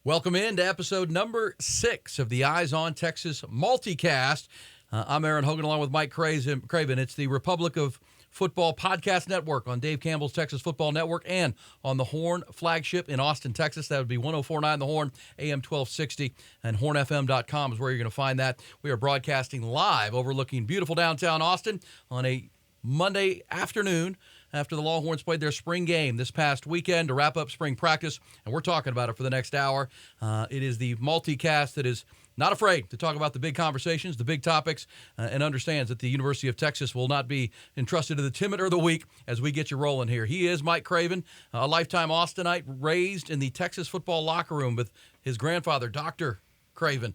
Welcome in to episode number 6 of the Eyes on Texas multicast. I'm Aaron Hogan along with Mike Craven. It's the Republic of Football Podcast Network on Dave Campbell's Texas Football Network and on the Horn flagship in Austin, Texas. That would be 104.9 The Horn, AM 1260, and hornfm.com is where you're going to find that. We are broadcasting live overlooking beautiful downtown Austin on a Monday afternoon after the Longhorns played their spring game this past weekend to wrap up spring practice, and we're talking about it for the next hour. It is the multicast that is not afraid to talk about the big conversations, the big topics, and understands that the University of Texas will not be entrusted to the timid or the weak as we get you rolling here. He is Mike Craven, a lifetime Austinite, raised in the Texas football locker room with his grandfather, Dr. Craven,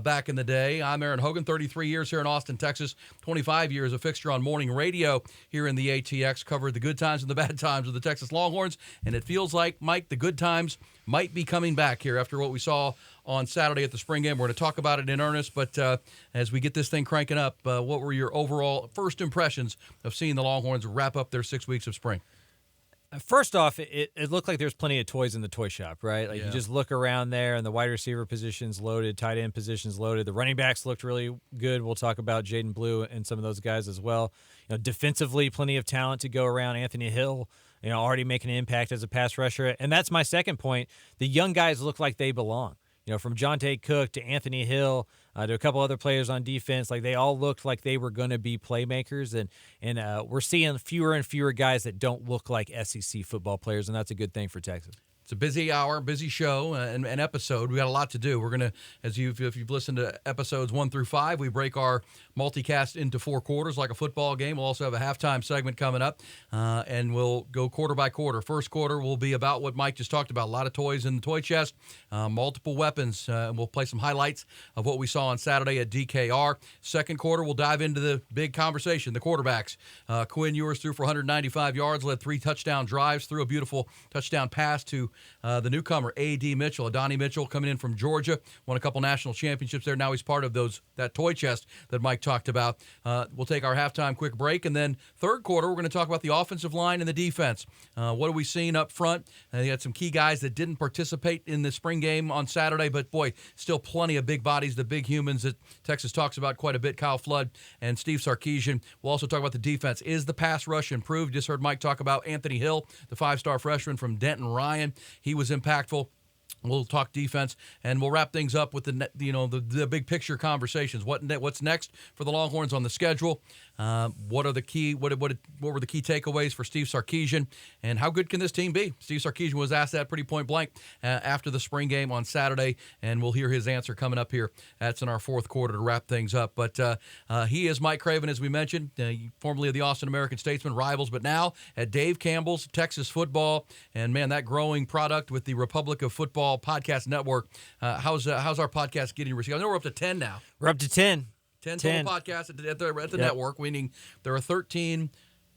back in the day. I'm Aaron Hogan, 33 years here in Austin, Texas, 25 years a fixture on morning radio here in the ATX, covered the good times and the bad times of the Texas Longhorns, and it feels like, Mike, the good times might be coming back here after what we saw on Saturday at the spring game. We're going to talk about it in earnest, but as we get this thing cranking up, what were your overall first impressions of seeing the Longhorns wrap up their 6 weeks of spring? First off, it looked like there's plenty of toys in the toy shop, right? Like, Yeah. You just look around there, and the wide receiver positions loaded, tight end positions loaded. The running backs looked really good. We'll talk about Jaden Blue and some of those guys as well. Defensively, plenty of talent to go around. Anthony Hill, already making an impact as a pass rusher. And that's my second point. The young guys look like they belong. From Jonte Cook to Anthony Hill to a couple other players on defense, like they all looked like they were going to be playmakers, and we're seeing fewer and fewer guys that don't look like SEC football players, and that's a good thing for Texas. It's a busy hour, busy show, and episode. We got a lot to do. We're going to, if you've listened to episodes 1 through 5, we break our multicast into 4 quarters like a football game. We'll also have a halftime segment coming up, and we'll go quarter by quarter. First quarter will be about what Mike just talked about, a lot of toys in the toy chest, multiple weapons. We'll play some highlights of what we saw on Saturday at DKR. Second quarter, we'll dive into the big conversation, the quarterbacks. Quinn Ewers threw for 195 yards, led 3 touchdown drives, threw a beautiful touchdown pass to the newcomer, A.D. Mitchell. Adonai Mitchell coming in from Georgia, won a couple national championships there. Now he's part of that toy chest that Mike talked about. We'll take our halftime quick break, and then third quarter, we're going to talk about the offensive line and the defense. What are we seeing up front? They had some key guys that didn't participate in the spring game on Saturday, but boy, still plenty of big bodies, the big humans that Texas talks about quite a bit, Kyle Flood and Steve Sarkisian. We'll also talk about the defense. Is the pass rush improved? Just heard Mike talk about Anthony Hill, the 5-star freshman from Denton Ryan. He was impactful. We'll talk defense, and we'll wrap things up with the big picture conversations. What's next for the Longhorns on the schedule? What were the key takeaways for Steve Sarkisian, and how good can this team be? Steve Sarkisian was asked that pretty point blank after the spring game on Saturday, and we'll hear his answer coming up here. That's in our fourth quarter to wrap things up. But he is Mike Craven, as we mentioned, formerly of the Austin American-Statesman, rivals, but now at Dave Campbell's Texas Football, and man, that growing product with the Republic of Football Podcast Network. How's our podcast getting received? I know we're up to 10 now. We're up to 10. 10 total podcasts at the network, meaning there are 13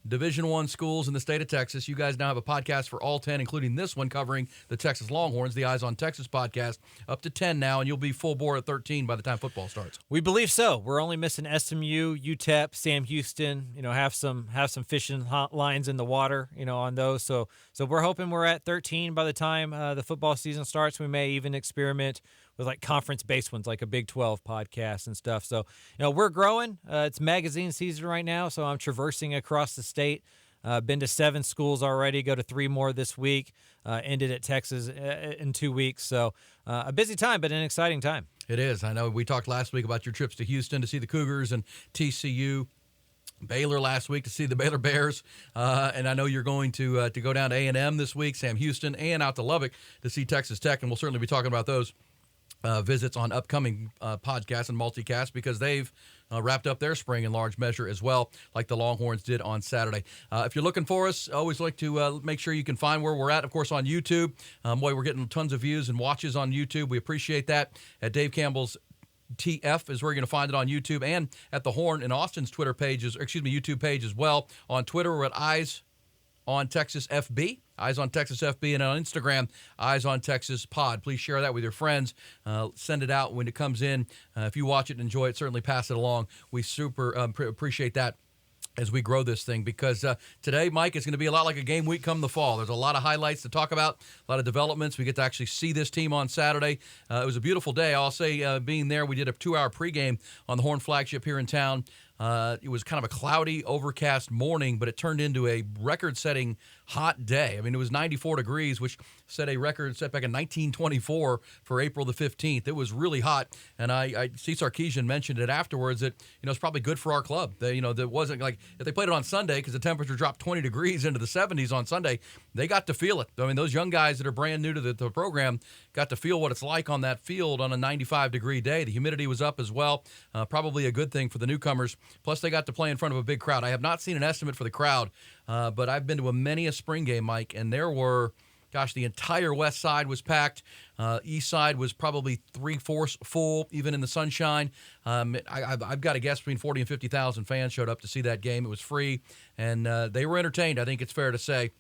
Division I schools in the state of Texas. You guys now have a podcast for all 10, including this one covering the Texas Longhorns, the Eyes on Texas podcast. Up to 10 now, and you'll be full bore at 13 by the time football starts. We believe so. We're only missing SMU, UTEP, Sam Houston. Have some fishing lines in the water, on those. So we're hoping we're at 13 by the time the football season starts. We may even experiment with like conference-based ones, like a Big 12 podcast and stuff. So, we're growing. It's magazine season right now, so I'm traversing across the state. Been to 7 schools already, go to 3 more this week, ended at Texas in 2 weeks. So a busy time, but an exciting time. It is. I know we talked last week about your trips to Houston to see the Cougars and TCU. Baylor last week to see the Baylor Bears, and I know you're going to go down to A&M this week, Sam Houston, and out to Lubbock to see Texas Tech, and we'll certainly be talking about those visits on upcoming podcasts and multicasts because they've wrapped up their spring in large measure as well, like the Longhorns did on Saturday. If you're looking for us, always like to make sure you can find where we're at, of course, on YouTube. We're getting tons of views and watches on YouTube. We appreciate that. At Dave Campbell's TF is where you're going to find it on YouTube, and at the Horn and Austin's YouTube page as well. On Twitter, we're at Eyes on Texas FB, Eyes on Texas FB, and on Instagram, Eyes on Texas Pod. Please share that with your friends. Send it out when it comes in. If you watch it and enjoy it, certainly pass it along. We super appreciate that as we grow this thing, because today, Mike, is going to be a lot like a game week come the fall. There's a lot of highlights to talk about, a lot of developments. We get to actually see this team on Saturday. It was a beautiful day. I'll say being there, we did a 2-hour pregame on the Horn flagship here in town. It was kind of a cloudy, overcast morning, but it turned into a record-setting hot day. I mean, it was 94 degrees, which set a record set back in 1924 for April the 15th. It was really hot, and I see Sarkisian mentioned it afterwards that, it's probably good for our club. That wasn't like if they played it on Sunday because the temperature dropped 20 degrees into the 70s on Sunday, they got to feel it. I mean, those young guys that are brand new to the program got to feel what it's like on that field on a 95-degree day. The humidity was up as well, probably a good thing for the newcomers. Plus, they got to play in front of a big crowd. I have not seen an estimate for the crowd, but I've been to many a spring game, Mike, and there were, the entire west side was packed. East side was probably 3/4 full, even in the sunshine. I've got to guess between 40 and 50,000 fans showed up to see that game. It was free, and they were entertained, I think it's fair to say,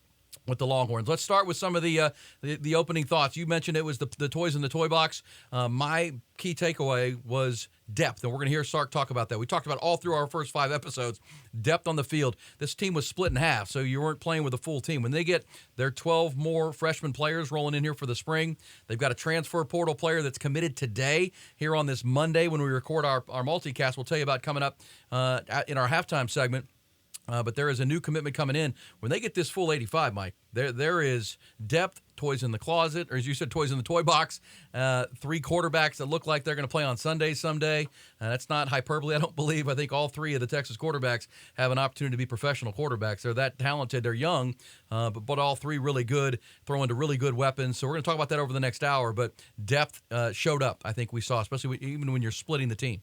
with the Longhorns. Let's start with some of the opening thoughts. You mentioned it was the toys in the toy box. My key takeaway was depth, and we're going to hear Sark talk about that. We talked about all through our first 5 episodes, depth on the field. This team was split in half, so you weren't playing with a full team. When they get their 12 more freshman players rolling in here for the spring, they've got a transfer portal player that's committed today here on this Monday when we record our multicast. We'll tell you about coming up in our halftime segment. But there is a new commitment coming in. When they get this full 85, Mike, there is depth, toys in the closet, or as you said, toys in the toy box, 3 quarterbacks that look like they're going to play on Sunday someday. That's not hyperbole, I don't believe. I think all 3 of the Texas quarterbacks have an opportunity to be professional quarterbacks. They're that talented. They're young, but all 3 really good, throwing to really good weapons. So we're going to talk about that over the next hour. But depth showed up, I think we saw, especially even when you're splitting the team.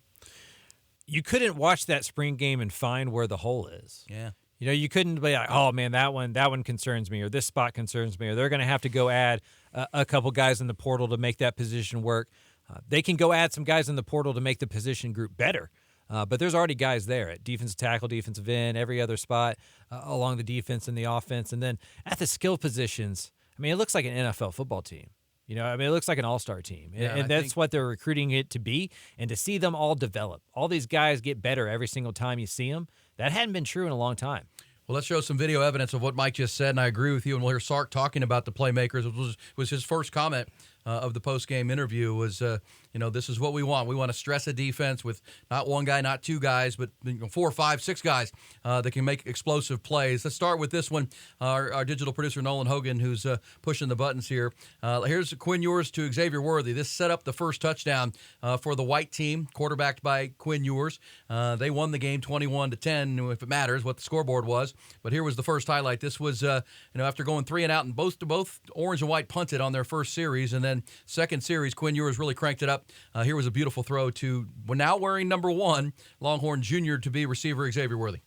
You couldn't watch that spring game and find where the hole is. Yeah. You couldn't be like, oh, man, that one concerns me, or this spot concerns me, or they're going to have to go add a couple guys in the portal to make that position work. They can go add some guys in the portal to make the position group better. But there's already guys there at defensive tackle, defensive end, every other spot along the defense and the offense. And then at the skill positions, I mean, it looks like an NFL football team. It looks like an all-star team, and that's what they're recruiting it to be. And to see them all develop, all these guys get better every single time you see them, that hadn't been true in a long time. Well, let's show some video evidence of what Mike just said, and I agree with you. And we'll hear Sark talking about the playmakers. It was his first comment of the post-game interview was, this is what we want. We want to stress a defense with not one guy, not 2 guys, but 4, 5, 6 guys that can make explosive plays. Let's start with this one. Our digital producer, Nolan Hogan, who's pushing the buttons here. Here's Quinn Ewers to Xavier Worthy. This set up the first touchdown for the white team, quarterbacked by Quinn Ewers. They won the game 21-10, if it matters what the scoreboard was. But here was the first highlight. This was, after going 3 and out, and both orange and white punted on their first series, and then second series, Quinn Ewers really cranked it up. Here was a beautiful throw to, now wearing number 1, Longhorn Jr. to be receiver Xavier Worthy.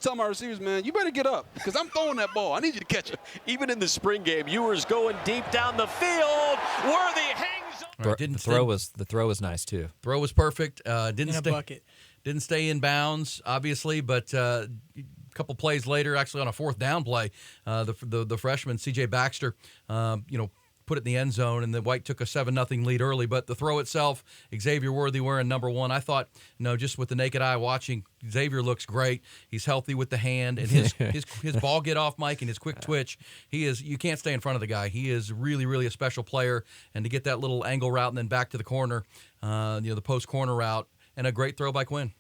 Tell my receivers, man, you better get up because I'm throwing that ball. I need you to catch it. Even in the spring game, Ewers going deep down the field. Worthy hangs on. Right, The throw was nice too. Throw was perfect. Didn't stay in bounds, obviously, but a couple plays later, actually on a 4th down play, the freshman C.J. Baxter, put it in the end zone, and the White took a 7-0 lead early. But the throw itself, Xavier Worthy wearing number 1, I thought, just with the naked eye watching, Xavier looks great. He's healthy with the hand, and his ball get off, Mike, and his quick twitch. You can't stay in front of the guy. He is really, really a special player. And to get that little angle route and then back to the corner, the post corner route, and a great throw by Quinn.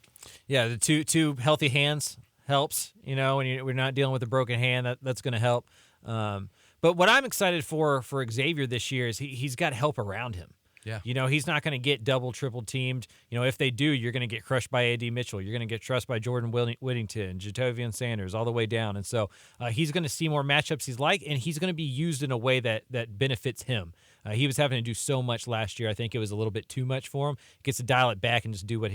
Yeah, the two healthy hands helps. When we're not dealing with a broken hand, that's going to help. But what I'm excited for Xavier this year is he's got help around him. Yeah. He's not going to get double, triple teamed. If they do, you're going to get crushed by A.D. Mitchell. You're going to get crushed by Jordan Whittington, Jatovian Sanders, all the way down. And so he's going to see more matchups he's like, and he's going to be used in a way that benefits him. He was having to do so much last year. I think it was a little bit too much for him. He gets to dial it back and just do what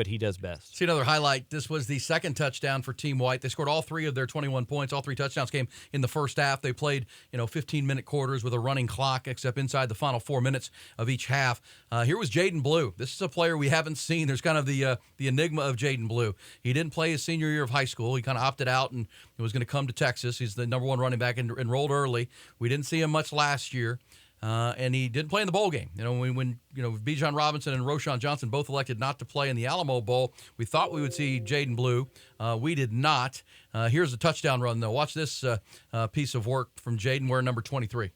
he does best. See another highlight. This was the second touchdown for Team White. They scored all 3 of their 21 points. All 3 touchdowns came in the first half. They played 15-minute quarters with a running clock, except inside the final 4 minutes of each half. Here was Jaden Blue. This is a player we haven't seen. There's kind of the enigma of Jaden Blue. He didn't play his senior year of high school. He kind of opted out and was going to come to Texas. He's the number 1 running back and enrolled early. We didn't see him much last year. and he didn't play in the bowl game. When Bijan Robinson and Roschon Johnson both elected not to play in the Alamo Bowl, we thought we would see Jaden Blue. We did not. Here's a touchdown run, though. Watch this piece of work from Jaden, wearing number 23.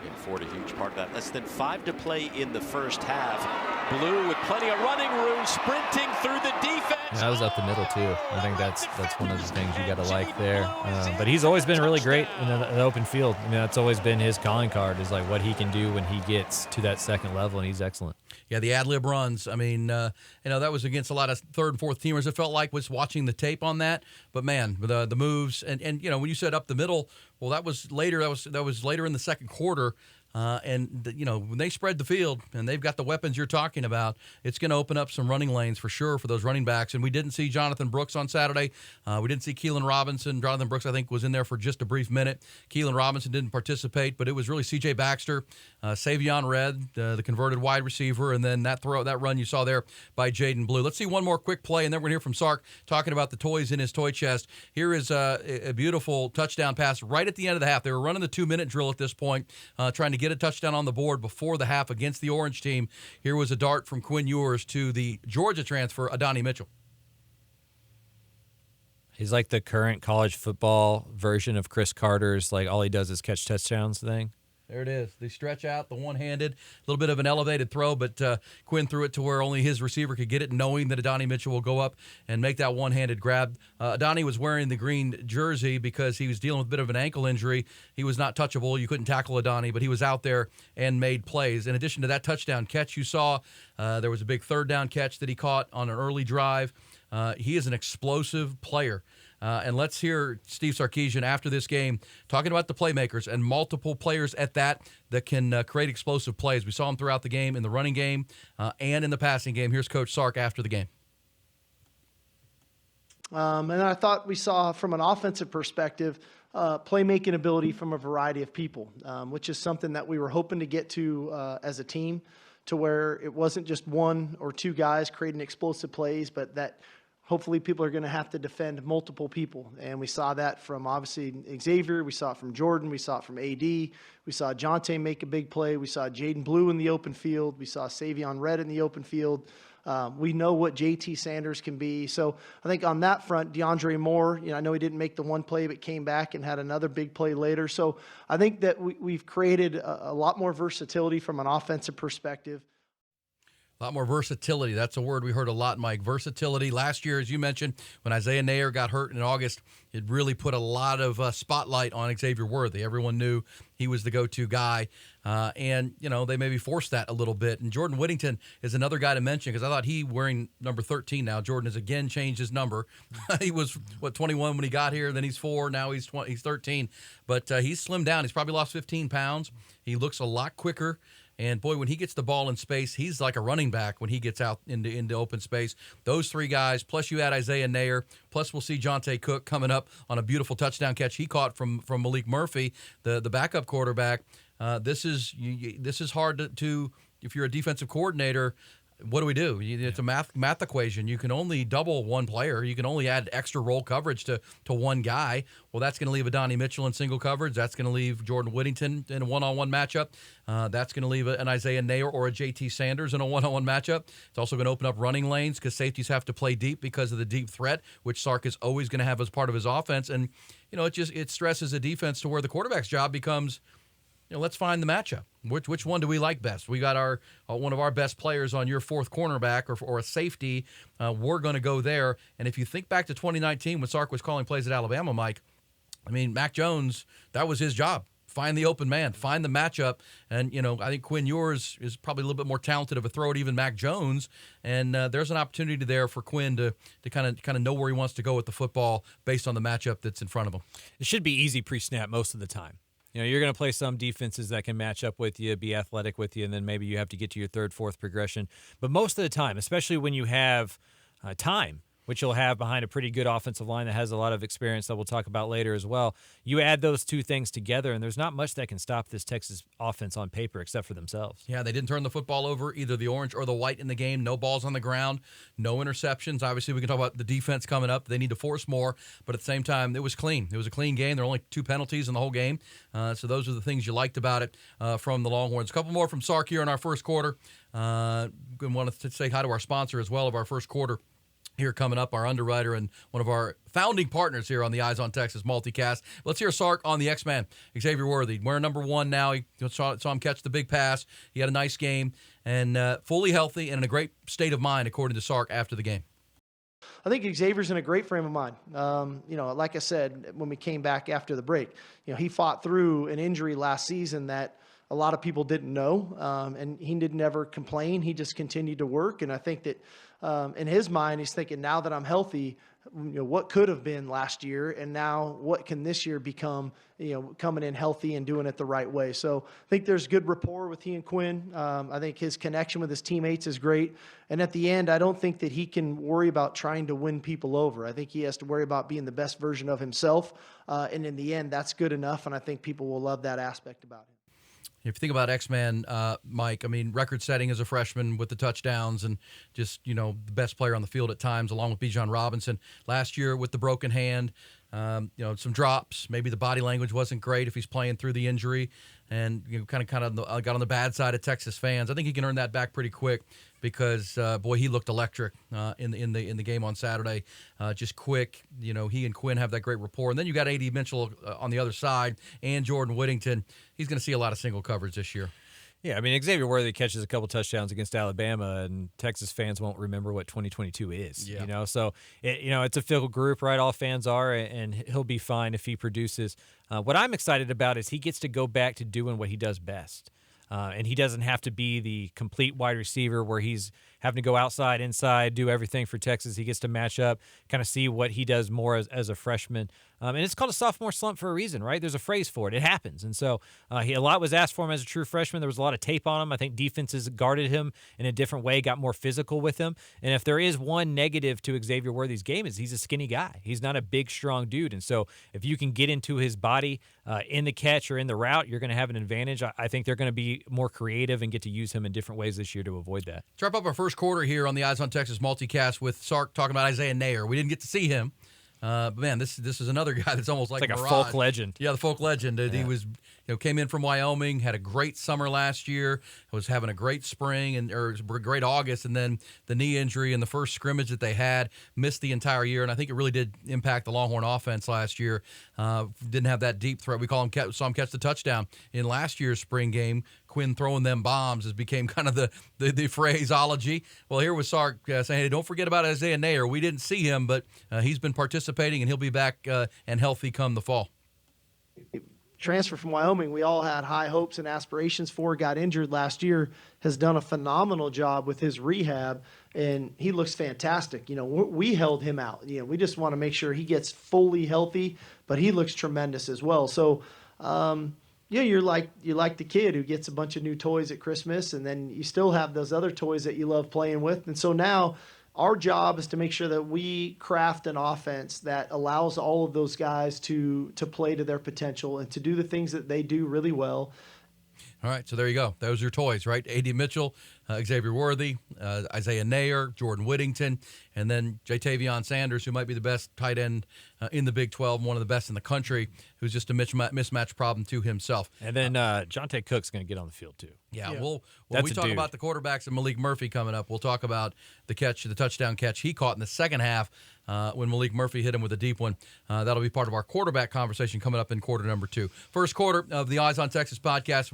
In Ford, a huge part of that. Less than 5 to play in the first half. Blue with plenty of running room, sprinting through the defense. That was up the middle, too. I think that's one of the things you got to like there. But he's always been really great in the open field. I mean, that's always been his calling card, is like what he can do when he gets to that second level, and he's excellent. Yeah, the ad-lib runs. I mean, that was against a lot of third and fourth teamers. It felt like was watching the tape on that. But man, the moves and when you said up the middle, well, that was later. That was later in the second quarter. When they spread the field and they've got the weapons you're talking about, it's going to open up some running lanes for sure for those running backs. And we didn't see Jonathan Brooks on Saturday. We didn't see Keelan Robinson. Jonathan Brooks, I think, was in there for just a brief minute. Keelan Robinson didn't participate, but it was really C.J. Baxter, Savion Red, the converted wide receiver, and then that run you saw there by Jaden Blue. Let's see one more quick play, and then we're going to hear from Sark talking about the toys in his toy chest. Here is a beautiful touchdown pass right at the end of the half. They were running the 2-minute drill at this point, trying to get a touchdown on the board before the half against the Orange team. Here was a dart from Quinn Ewers to the Georgia transfer, Adonai Mitchell. He's like the current college football version of Chris Carter's, like all he does is catch touchdowns thing. There it is. They stretch out the one-handed, a little bit of an elevated throw, but Quinn threw it to where only his receiver could get it, knowing that Adonai Mitchell will go up and make that one-handed grab. Adonai was wearing the green jersey because he was dealing with a bit of an ankle injury. He was not touchable. You couldn't tackle Adonai, but he was out there and made plays. In addition to that touchdown catch you saw, there was a big third down catch that he caught on an early drive. He is an explosive player. And let's hear Steve Sarkisian after this game talking about the playmakers and multiple players at that can create explosive plays. We saw him throughout the game, in the running game and in the passing game. Here's Coach Sark after the game. And I thought we saw, from an offensive perspective, playmaking ability from a variety of people, which is something that we were hoping to get to as a team, to where it wasn't just one or two guys creating explosive plays, but that hopefully people are going to have to defend multiple people. And we saw that from, obviously, Xavier. We saw it from Jordan. We saw it from AD. We saw Jonte make a big play. We saw Jaden Blue in the open field. We saw Savion Red in the open field. We know what JT Sanders can be. So I think on that front, DeAndre Moore, I know he didn't make the one play, but came back and had another big play later. So I think that we've created a lot more versatility from an offensive perspective. A lot more versatility. That's a word we heard a lot, Mike. Versatility. Last year, as you mentioned, when Isaiah Nair got hurt in August, it really put a lot of spotlight on Xavier Worthy. Everyone knew he was the go-to guy. And they maybe forced that a little bit. And Jordan Whittington is another guy to mention, because I thought he, wearing number 13 now, Jordan has again changed his number. He was, 21 when he got here. Then he's 4. Now he's 13. But he's slimmed down. He's probably lost 15 pounds. He looks a lot quicker. And, boy, when he gets the ball in space, he's like a running back when he gets out into open space. Those three guys, plus you add Isaiah Nair, plus we'll see Jonte Cook coming up on a beautiful touchdown catch he caught from Malik Murphy, the backup quarterback. This is hard to if you're a defensive coordinator. What do? It's a math equation. You can only double one player. You can only add extra roll coverage to one guy. Well, that's going to leave Adonai Mitchell in single coverage. That's going to leave Jordan Whittington in a one-on-one matchup. That's going to leave an Isaiah Nair or a JT Sanders in a one-on-one matchup. It's also going to open up running lanes because safeties have to play deep because of the deep threat, which Sark is always going to have as part of his offense. And it stresses a defense to where the quarterback's job becomes, let's find the matchup. Which one do we like best? We got our one of our best players on your fourth cornerback or a safety. We're going to go there. And if you think back to 2019 when Sark was calling plays at Alabama, Mike, Mac Jones, that was his job. Find the open man, find the matchup. And, I think Quinn Ewers is probably a little bit more talented of a thrower, even Mac Jones. And there's an opportunity there for Quinn to kind of know where he wants to go with the football based on the matchup that's in front of him. It should be easy pre-snap most of the time. You're going to play some defenses that can match up with you, be athletic with you, and then maybe you have to get to your third, fourth progression. But most of the time, especially when you have time, which he'll have behind a pretty good offensive line that has a lot of experience that we'll talk about later as well. You add those two things together, and there's not much that can stop this Texas offense on paper except for themselves. Yeah, they didn't turn the football over, either the orange or the white in the game. No balls on the ground, no interceptions. Obviously, we can talk about the defense coming up. They need to force more, but at the same time, it was clean. It was a clean game. There were only 2 penalties in the whole game, so those are the things you liked about it from the Longhorns. A couple more from Sark here in our first quarter. I want to say hi to our sponsor as well of our first quarter here coming up, our underwriter and one of our founding partners here on the Eyes on Texas multicast. Let's hear Sark on the X-Man, Xavier Worthy. We're number 1 now. He saw him catch the big pass. He had a nice game and fully healthy and in a great state of mind, according to Sark, after the game. I think Xavier's in a great frame of mind. Like I said, when we came back after the break, he fought through an injury last season that a lot of people didn't know, and he didn't ever complain. He just continued to work, and I think that in his mind, he's thinking, now that I'm healthy, what could have been last year, and now what can this year become, coming in healthy and doing it the right way. So I think there's good rapport with he and Quinn. I think his connection with his teammates is great. And at the end, I don't think that he can worry about trying to win people over. I think he has to worry about being the best version of himself. And in the end, that's good enough, and I think people will love that aspect about him. If you think about X-Man, Mike, I mean, record-setting as a freshman with the touchdowns and just, the best player on the field at times, along with Bijan Robinson. Last year with the broken hand, some drops. Maybe the body language wasn't great if he's playing through the injury, and kind of got on the bad side of Texas fans. I think he can earn that back pretty quick because, he looked electric in the game on Saturday. Just quick. He and Quinn have that great rapport. And then you got A.D. Mitchell on the other side and Jordan Whittington. He's going to see a lot of single coverage this year. Yeah, I mean, Xavier Worthy catches a couple touchdowns against Alabama, and Texas fans won't remember what 2022 is. Yeah. So it's a fickle group, right? All fans are, and he'll be fine if he produces. What I'm excited about is he gets to go back to doing what he does best. And he doesn't have to be the complete wide receiver where he's having to go outside, inside, do everything for Texas. He gets to match up, kind of see what he does more as a freshman. And it's called a sophomore slump for a reason, right? There's a phrase for it. It happens. And so a lot was asked for him as a true freshman. There was a lot of tape on him. I think defenses guarded him in a different way, got more physical with him. And if there is one negative to Xavier Worthy's game, is he's a skinny guy. He's not a big, strong dude. And so if you can get into his body in the catch or in the route, you're going to have an advantage. I think they're going to be more creative and get to use him in different ways this year to avoid that. Let's wrap up our first quarter here on the Eyes on Texas multicast with Sark talking about Isaiah Nayer. We didn't get to see him. But man, this is another guy that's almost like a Mirage. folk legend. Yeah, the folk legend. Yeah. He was, came in from Wyoming, had a great summer last year, was having a great spring or great August, and then the knee injury in the first scrimmage that they had, missed the entire year, and I think it really did impact the Longhorn offense last year. Didn't have that deep threat. We saw him catch the touchdown in last year's spring game. Quinn throwing them bombs has became kind of the phraseology. Well, here was Sark saying, hey, don't forget about Isaiah Nayer. We didn't see him, but he's been participating, and he'll be back and healthy come the fall. Transfer from Wyoming, we all had high hopes and aspirations for, got injured last year, has done a phenomenal job with his rehab, and he looks fantastic. We held him out. We just want to make sure he gets fully healthy, but he looks tremendous as well. So, you're like the kid who gets a bunch of new toys at Christmas, and then you still have those other toys that you love playing with. And so now our job is to make sure that we craft an offense that allows all of those guys to play to their potential and to do the things that they do really well. All right, so there you go. Those are your toys, right? A.D. Mitchell, Xavier Worthy, Isaiah Nayer, Jordan Whittington, and then Jatavion Sanders, who might be the best tight end in the Big 12, one of the best in the country, who's just a mismatch problem to himself. And then Jonte Cook's going to get on the field, too. Yeah. That's When we talk dude. about the quarterbacks and Malik Murphy coming up, we'll talk about the touchdown catch he caught in the second half when Malik Murphy hit him with a deep one. That'll be part of our quarterback conversation coming up in quarter number 2. First quarter of the Eyes on Texas podcast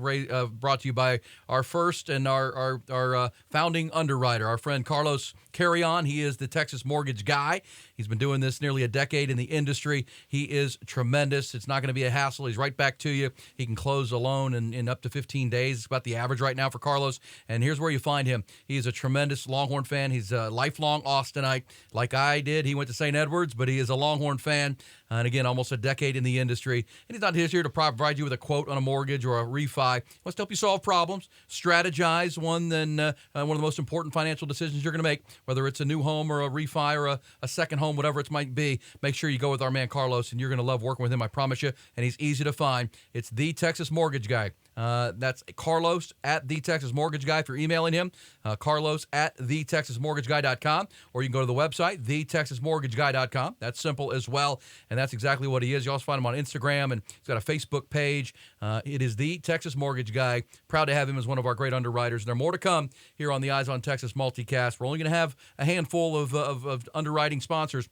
brought to you by our first and our founding underwriter, our friend Carlos Carrion. He is the Texas mortgage guy. He's been doing this nearly a decade in the industry. He is tremendous. It's not going to be a hassle. He's right back to you. He can close a loan in up to 15 days. It's about the average right now for Carlos. And here's where you find him. He is a tremendous Longhorn fan. He's a lifelong Austinite. Like I did, he went to St. Edwards, but he is a Longhorn fan. And again, almost a decade in the industry. And he's not just here to provide you with a quote on a mortgage or a refi. He wants to help you solve problems, strategize one, then in one of the most important financial decisions you're going to make, whether it's a new home or a refi or a second home, whatever it might be. Make sure you go with our man Carlos, and you're going to love working with him, I promise you. And he's easy to find. It's the Texas Mortgage Guy. That's Carlos at the Texas Mortgage Guy if you're emailing him. Carlos at thetexasmortgageguy.com, or you can go to the website, thetexasmortgageguy.com. That's simple as well, and that's exactly what he is. You also find him on Instagram, and he's got a Facebook page. It is the Texas Mortgage Guy. Proud to have him as one of our great underwriters. And there are more to come here on the Eyes on Texas multicast. We're only going to have a handful of underwriting sponsors.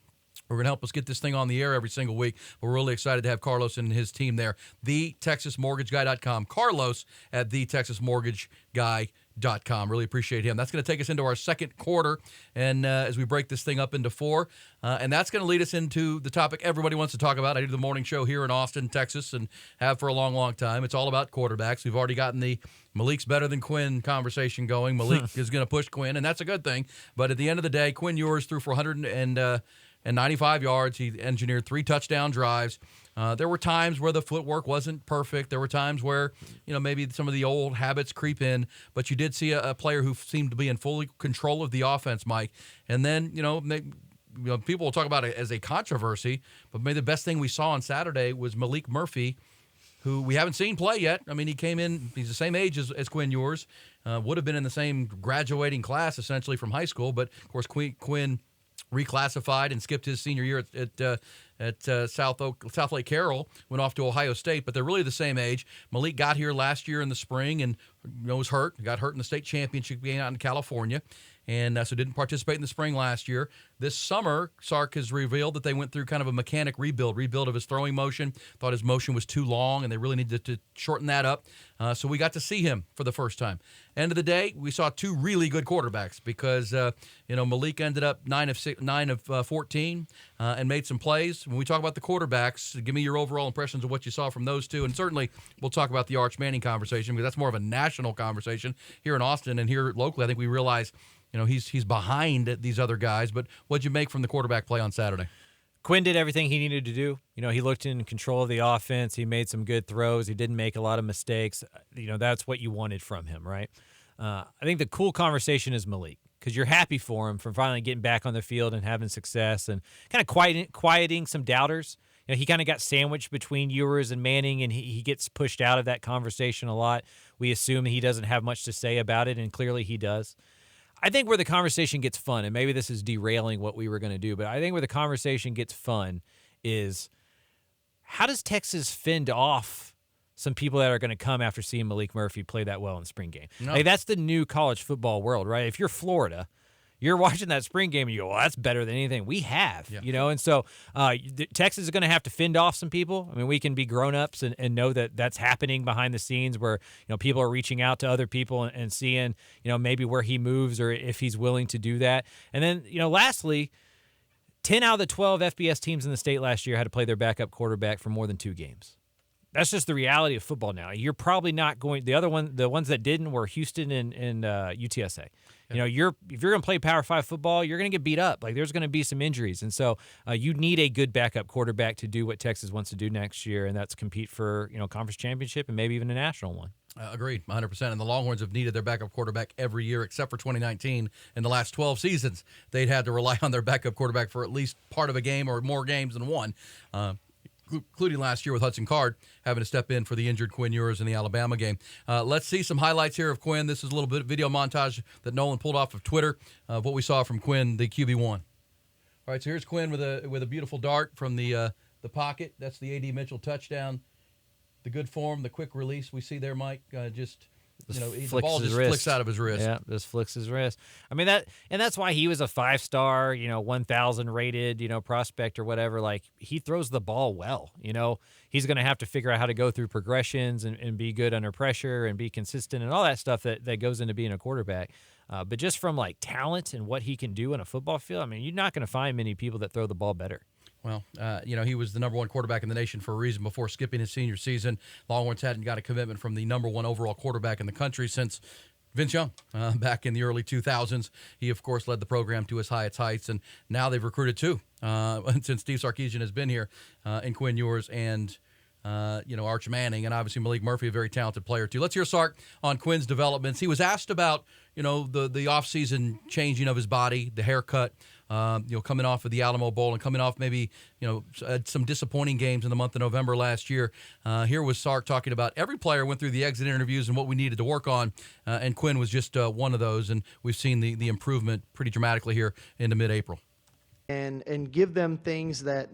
We're going to help us get this thing on the air every single week. But we're really excited to have Carlos and his team there. TheTexasMortgageGuy.com. Carlos at TheTexasMortgageGuy.com. Really appreciate him. That's going to take us into our second quarter, and as we break this thing up into four. And that's going to lead us into the topic everybody wants to talk about. I do the morning show here in Austin, Texas, and have for a long, long time. It's all about quarterbacks. We've already gotten the Malik's better than Quinn conversation going. Malik is going to push Quinn, and that's a good thing. But at the end of the day, Quinn Ewers threw for 195 yards. He engineered 3 touchdown drives. There were times where the footwork wasn't perfect. There were times where, maybe some of the old habits creep in. But you did see a player who seemed to be in full control of the offense, Mike. And then, people will talk about it as a controversy, but maybe the best thing we saw on Saturday was Malik Murphy, who we haven't seen play yet. I mean, he came in, he's the same age as Quinn Ewers, would have been in the same graduating class, essentially, from high school. But, of course, Quinn reclassified and skipped his senior year at South Lake Carroll, went off to Ohio State, but they're really the same age. Malik got here last year in the spring and was hurt. Got hurt in the state championship game out in California, and so didn't participate in the spring last year. This summer, Sark has revealed that they went through kind of a mechanic rebuild of his throwing motion. Thought his motion was too long, and they really needed to shorten that up. So we got to see him for the first time. End of the day, we saw 2 really good quarterbacks because Malik ended up 9 of 14 and made some plays. When we talk about the quarterbacks, give me your overall impressions of what you saw from those two, and certainly we'll talk about the Arch Manning conversation because that's more of a national conversation here in Austin, and here locally. I think we realize he's behind these other guys. But what'd you make from the quarterback play on Saturday? Quinn did everything he needed to do. He looked in control of the offense. He made some good throws. He didn't make a lot of mistakes. That's what you wanted from him, right? I think the cool conversation is Malik, because you're happy for him for finally getting back on the field and having success and kind of quieting some doubters. He kind of got sandwiched between Ewers and Manning, and he gets pushed out of that conversation a lot. We assume he doesn't have much to say about it, and clearly he does. I think where the conversation gets fun, and maybe this is derailing what we were going to do, but I think where the conversation gets fun is how does Texas fend off some people that are going to come after seeing Malik Murphy play that well in the spring game? No. Like, that's the new college football world, right? If you're Florida, you're watching that spring game and you go, well, that's better than anything we have, And so Texas is going to have to fend off some people. I mean, we can be grown-ups and know that that's happening behind the scenes where, people are reaching out to other people and seeing, maybe where he moves or if he's willing to do that. And then, lastly, 10 out of the 12 FBS teams in the state last year had to play their backup quarterback for more than 2 games. That's just the reality of football now. You're probably not going – the ones that didn't were Houston and UTSA. If you're going to play Power 5 football, you're going to get beat up. Like, there's going to be some injuries. And so you need a good backup quarterback to do what Texas wants to do next year, and that's compete for, conference championship and maybe even a national one. Agreed, 100%. And the Longhorns have needed their backup quarterback every year except for 2019. In the last 12 seasons, they'd had to rely on their backup quarterback for at least part of a game or more games than one. Including last year with Hudson Card having to step in for the injured Quinn Ewers in the Alabama game. Let's see some highlights here of Quinn. This is a little bit of video montage that Nolan pulled off of Twitter of what we saw from Quinn, the QB1. All right, so here's Quinn with a beautiful dart from the pocket. That's the A.D. Mitchell touchdown. The good form, the quick release we see there, Mike, the ball just flicks out of his wrist. Yeah, just flicks his wrist. I mean, that's why he was a 5-star, 1,000 rated, prospect or whatever. Like, he throws the ball well. He's going to have to figure out how to go through progressions and be good under pressure and be consistent and all that stuff that goes into being a quarterback. But just from, talent and what he can do in a football field, I mean, you're not going to find many people that throw the ball better. Well, he was the number 1 quarterback in the nation for a reason before skipping his senior season. Longhorns hadn't got a commitment from the number 1 overall quarterback in the country since Vince Young back in the early 2000s. He, of course, led the program to his highest heights, and now they've recruited 2 since Steve Sarkisian has been here in Quinn Ewers and Arch Manning, and obviously Malik Murphy, a very talented player too. Let's hear Sark on Quinn's developments. He was asked about, the offseason changing of his body, the haircut, coming off of the Alamo Bowl and coming off maybe, some disappointing games in the month of November last year. Here was Sark talking about every player went through the exit interviews and what we needed to work on, and Quinn was just one of those, and we've seen the improvement pretty dramatically here into mid-April. And give them things that,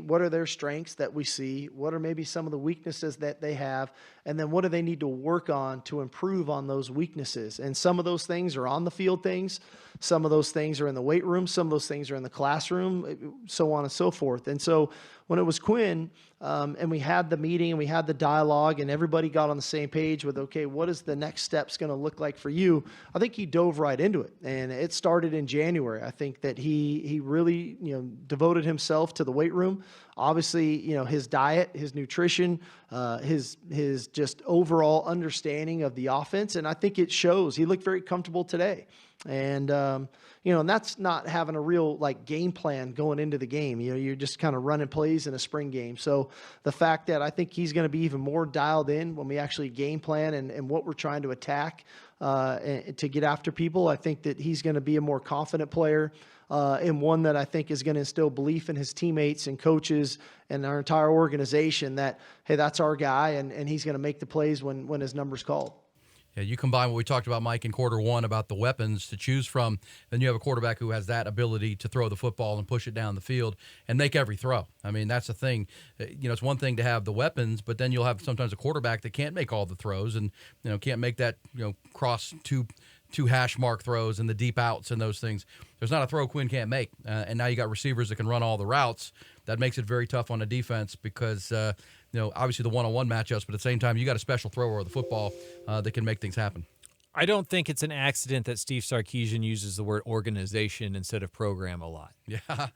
what are their strengths that we see? What are maybe some of the weaknesses that they have? And then what do they need to work on to improve on those weaknesses? And some of those things are on the field things. Some of those things are in the weight room. Some of those things are in the classroom, so on and so forth. And so when it was Quinn, and we had the meeting and we had the dialogue and everybody got on the same page with, okay, what is the next steps going to look like for you? I think he dove right into it, and it started in January. I think that he really, devoted himself to the weight room. Obviously, his diet, his nutrition, his just overall understanding of the offense. And I think it shows. He looked very comfortable today. And, and that's not having a real game plan going into the game. You're just kind of running plays in a spring game. So the fact that I think he's going to be even more dialed in when we actually game plan and what we're trying to attack and to get after people, I think that he's going to be a more confident player. And one that I think is going to instill belief in his teammates and coaches and our entire organization that, hey, that's our guy, and he's going to make the plays when his number's called. Yeah, you combine what we talked about, Mike, in quarter one about the weapons to choose from, then you have a quarterback who has that ability to throw the football and push it down the field and make every throw. I mean, that's the thing. It's one thing to have the weapons, but then you'll have sometimes a quarterback that can't make all the throws and, can't make that, cross two hash mark throws and the deep outs and those things. There's not a throw Quinn can't make. And now you got receivers that can run all the routes. That makes it very tough on a defense because, obviously the one-on-one matchups, but at the same time, you got a special thrower of the football that can make things happen. I don't think it's an accident that Steve Sarkisian uses the word organization instead of program a lot. Yeah.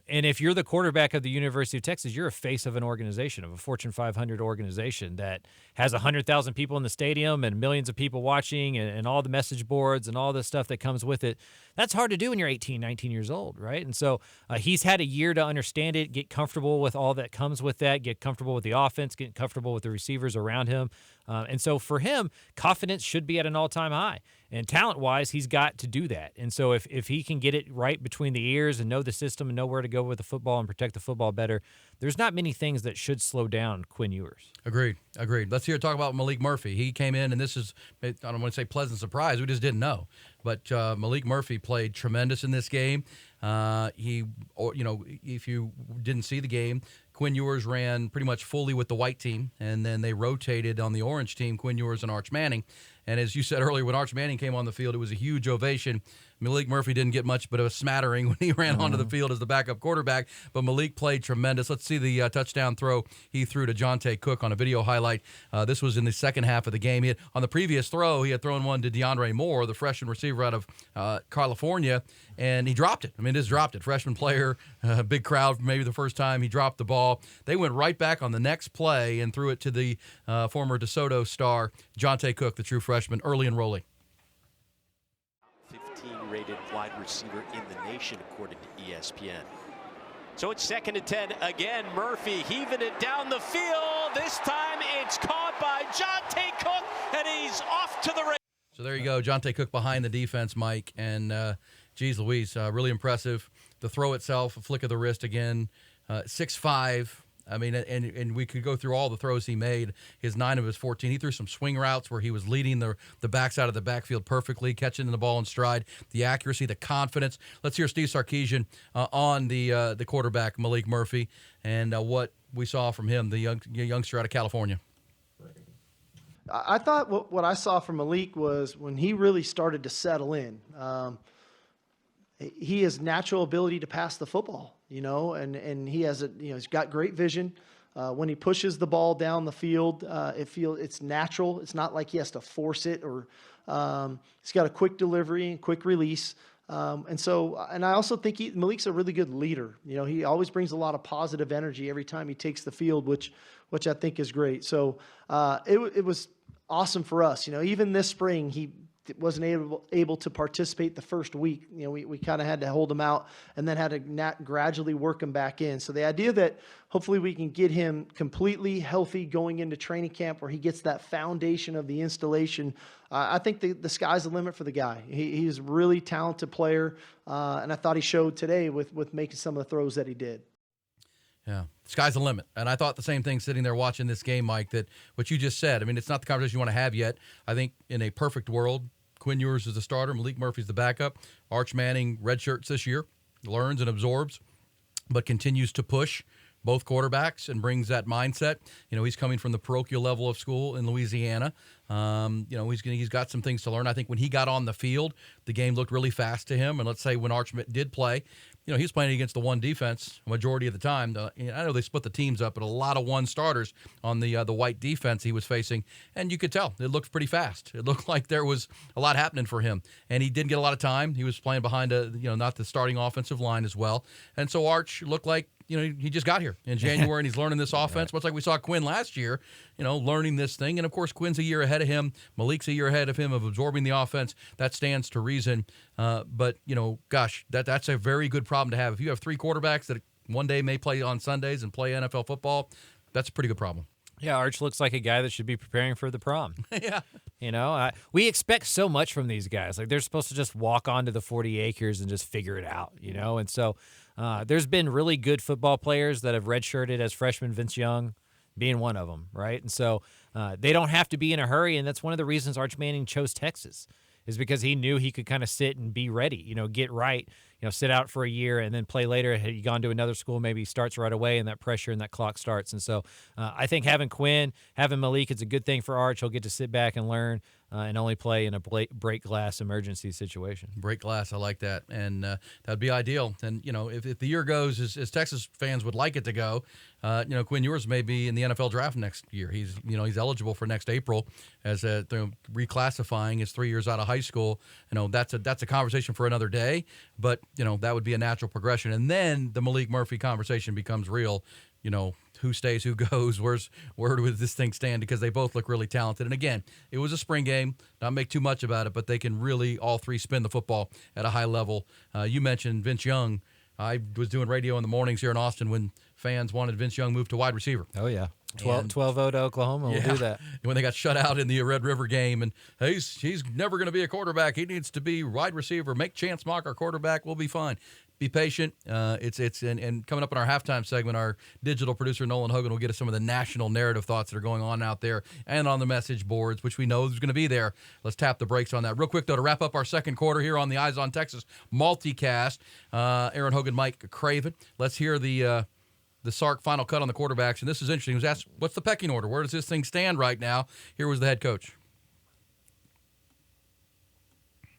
And if you're the quarterback of the University of Texas, you're a face of an organization, of a Fortune 500 organization that has 100,000 people in the stadium and millions of people watching and all the message boards and all the stuff that comes with it. That's hard to do when you're 18, 19 years old, right? And so he's had a year to understand it, get comfortable with all that comes with that, get comfortable with the offense, get comfortable with the receivers around him. And so for him, confidence should be at an all-time high. And talent-wise, he's got to do that. And so if he can get it right between the ears and know the system and know where to go with the football and protect the football better, there's not many things that should slow down Quinn Ewers. Agreed. Let's hear talk about Malik Murphy. He came in, and this is, I don't want to say pleasant surprise. We just didn't know. But Malik Murphy played tremendous in this game. If you didn't see the game, Quinn Ewers ran pretty much fully with the white team, and then they rotated on the orange team, Quinn Ewers and Arch Manning. And as you said earlier, when Arch Manning came on the field, it was a huge ovation. Malik Murphy didn't get much but a smattering when he ran onto the field as the backup quarterback, but Malik played tremendous. Let's see the touchdown throw he threw to Jonte Cook on a video highlight. This was in the second half of the game. On the previous throw, he had thrown one to DeAndre Moore, the freshman receiver out of California, and he dropped it. Just dropped it. Freshman player, big crowd, maybe the first time he dropped the ball. They went right back on the next play and threw it to the former DeSoto star, Jonte Cook, the true freshman, early enrollee. 15-rated wide receiver in the nation, according to ESPN. So it's 2nd and 10 again. Murphy heaving it down the field. This time it's caught by Jonte Cook, and he's off to the race. So there you go, Jonte Cook behind the defense, Mike, and geez Louise, really impressive. The throw itself, a flick of the wrist again, 6'5". And we could go through all the throws he made. His 9 of his 14. He threw some swing routes where he was leading the backs out of the backfield perfectly, catching the ball in stride, the accuracy, the confidence. Let's hear Steve Sarkisian on the quarterback, Malik Murphy, and what we saw from him, the youngster out of California. I thought what I saw from Malik was when he really started to settle in. He has natural ability to pass the football, and he has he's got great vision. When he pushes the ball down the field, it's natural. It's not like he has to force it or he's got a quick delivery and quick release. And I also think Malik's a really good leader. He always brings a lot of positive energy every time he takes the field, which I think is great. So it was awesome for us. Even this spring, wasn't able to participate the first week. We kind of had to hold him out and then had to gradually work him back in. So the idea that hopefully we can get him completely healthy going into training camp where he gets that foundation of the installation, I think the sky's the limit for the guy. He's a really talented player, and I thought he showed today with making some of the throws that he did. Yeah, sky's the limit. And I thought the same thing sitting there watching this game, Mike, that what you just said, I mean, it's not the conversation you want to have yet. I think in a perfect world, Quinn Ewers is the starter, Malik Murphy's the backup. Arch Manning redshirts this year, learns and absorbs, but continues to push both quarterbacks and brings that mindset. He's coming from the parochial level of school in Louisiana. He's got some things to learn. I think when he got on the field, the game looked really fast to him. And let's say when Arch did play, he was playing against the one defense majority of the time. I know they split the teams up, but a lot of one starters on the white defense he was facing. And you could tell it looked pretty fast. It looked like there was a lot happening for him. And he didn't get a lot of time. He was playing behind not the starting offensive line as well. And so Arch looked like, he just got here in January and he's learning this offense, much like we saw Quinn last year, learning this thing. And, of course, Quinn's a year ahead of him. Malik's a year ahead of him of absorbing the offense. That stands to reason. But that's a very good problem to have. If you have three quarterbacks that one day may play on Sundays and play NFL football, that's a pretty good problem. Yeah, Arch looks like a guy that should be preparing for the prom. Yeah. We expect so much from these guys. Like, they're supposed to just walk onto the 40 acres and just figure it out, And so there's been really good football players that have redshirted as freshmen, Vince Young being one of them, right? And so they don't have to be in a hurry, and that's one of the reasons Arch Manning chose Texas, is because he knew he could kind of sit and be ready, get right, sit out for a year and then play later. Had he gone to another school, maybe he starts right away and that pressure and that clock starts. And so I think having Quinn, having Malik, it's a good thing for Arch. He'll get to sit back and learn and only play in a break glass emergency situation. Break glass, I like that. And that'd be ideal. And, if the year goes as Texas fans would like it to go, Quinn Ewers may be in the NFL draft next year. He's eligible for next April as reclassifying his 3 years out of high school. That's a conversation for another day, but that would be a natural progression. And then the Malik Murphy conversation becomes real. Who stays, who goes, where does this thing stand? Because they both look really talented. And again, it was a spring game. Not make too much about it, but they can really all three spin the football at a high level. You mentioned Vince Young. I was doing radio in the mornings here in Austin when fans wanted Vince Young moved to wide receiver. Oh, yeah. 12-0 to Oklahoma. We'll do that. When they got shut out in the Red River game, and he's never going to be a quarterback. He needs to be wide receiver. Make Chance Mock our quarterback. We'll be fine. Be patient. And coming up in our halftime segment, our digital producer Nolan Hogan will get us some of the national narrative thoughts that are going on out there and on the message boards, which we know is going to be there. Let's tap the brakes on that real quick, though, to wrap up our second quarter here on the Eyes on Texas multicast. Aaron Hogan, Mike Craven. Let's hear the Sark final cut on the quarterbacks. And this is interesting. He was asked, what's the pecking order? Where does this thing stand right now? Here was the head coach.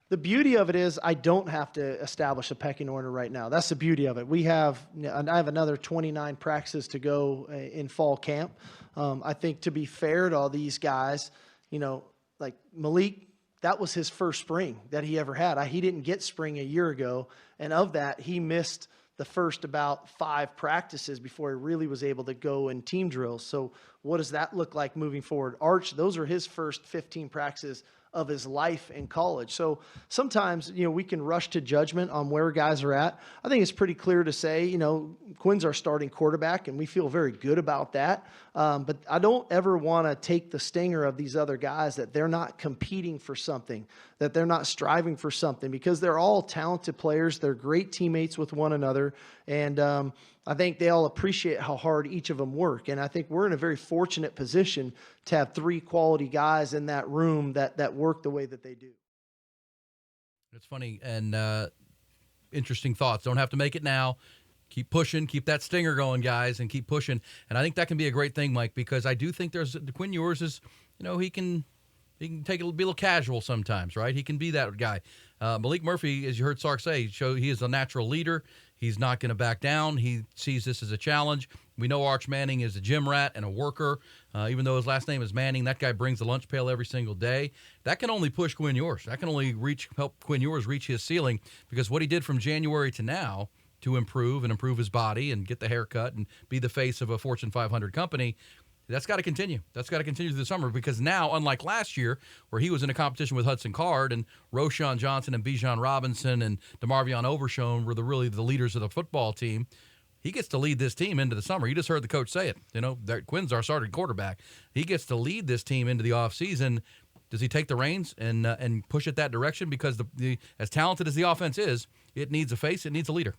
The beauty of it is I don't have to establish a pecking order right now. That's the beauty of it. I have another 29 practices to go in fall camp. I think to be fair to all these guys, like Malik, that was his first spring that he ever had. He didn't get spring a year ago, and of that, he missed the first about 5 practices before he really was able to go in team drills. So what does that look like moving forward? Arch, those are his first 15 practices of his life in college. So sometimes, we can rush to judgment on where guys are at. I think it's pretty clear to say, Quinn's our starting quarterback, and we feel very good about that. But I don't ever want to take the stinger of these other guys that they're not competing for something, that they're not striving for something, because they're all talented players. They're great teammates with one another. And I think they all appreciate how hard each of them work. And I think we're in a very fortunate position to have 3 quality guys in that room that work the way that they do. It's funny and interesting thoughts. Don't have to make it now. Keep pushing, keep that stinger going, guys, and keep pushing. And I think that can be a great thing, Mike, because I do think Quinn Ewers is, he can be a little casual sometimes, right? He can be that guy. Malik Murphy, as you heard Sark say, he is a natural leader. He's not going to back down. He sees this as a challenge. We know Arch Manning is a gym rat and a worker. Even though his last name is Manning, that guy brings the lunch pail every single day. That can only push Quinn Ewers. That can only help Quinn Ewers reach his ceiling, because what he did from January to now to improve his body and get the haircut and be the face of a Fortune 500 company, That's got to continue. That's got to continue through the summer because now, unlike last year, where he was in a competition with Hudson Card and Roshan Johnson and Bijan Robinson and DeMarvion Overshone were really the leaders of the football team, he gets to lead this team into the summer. You just heard the coach say it. Quinn's our starting quarterback. He gets to lead this team into the offseason. Does he take the reins and push it that direction? Because as talented as the offense is, it needs a face. It needs a leader.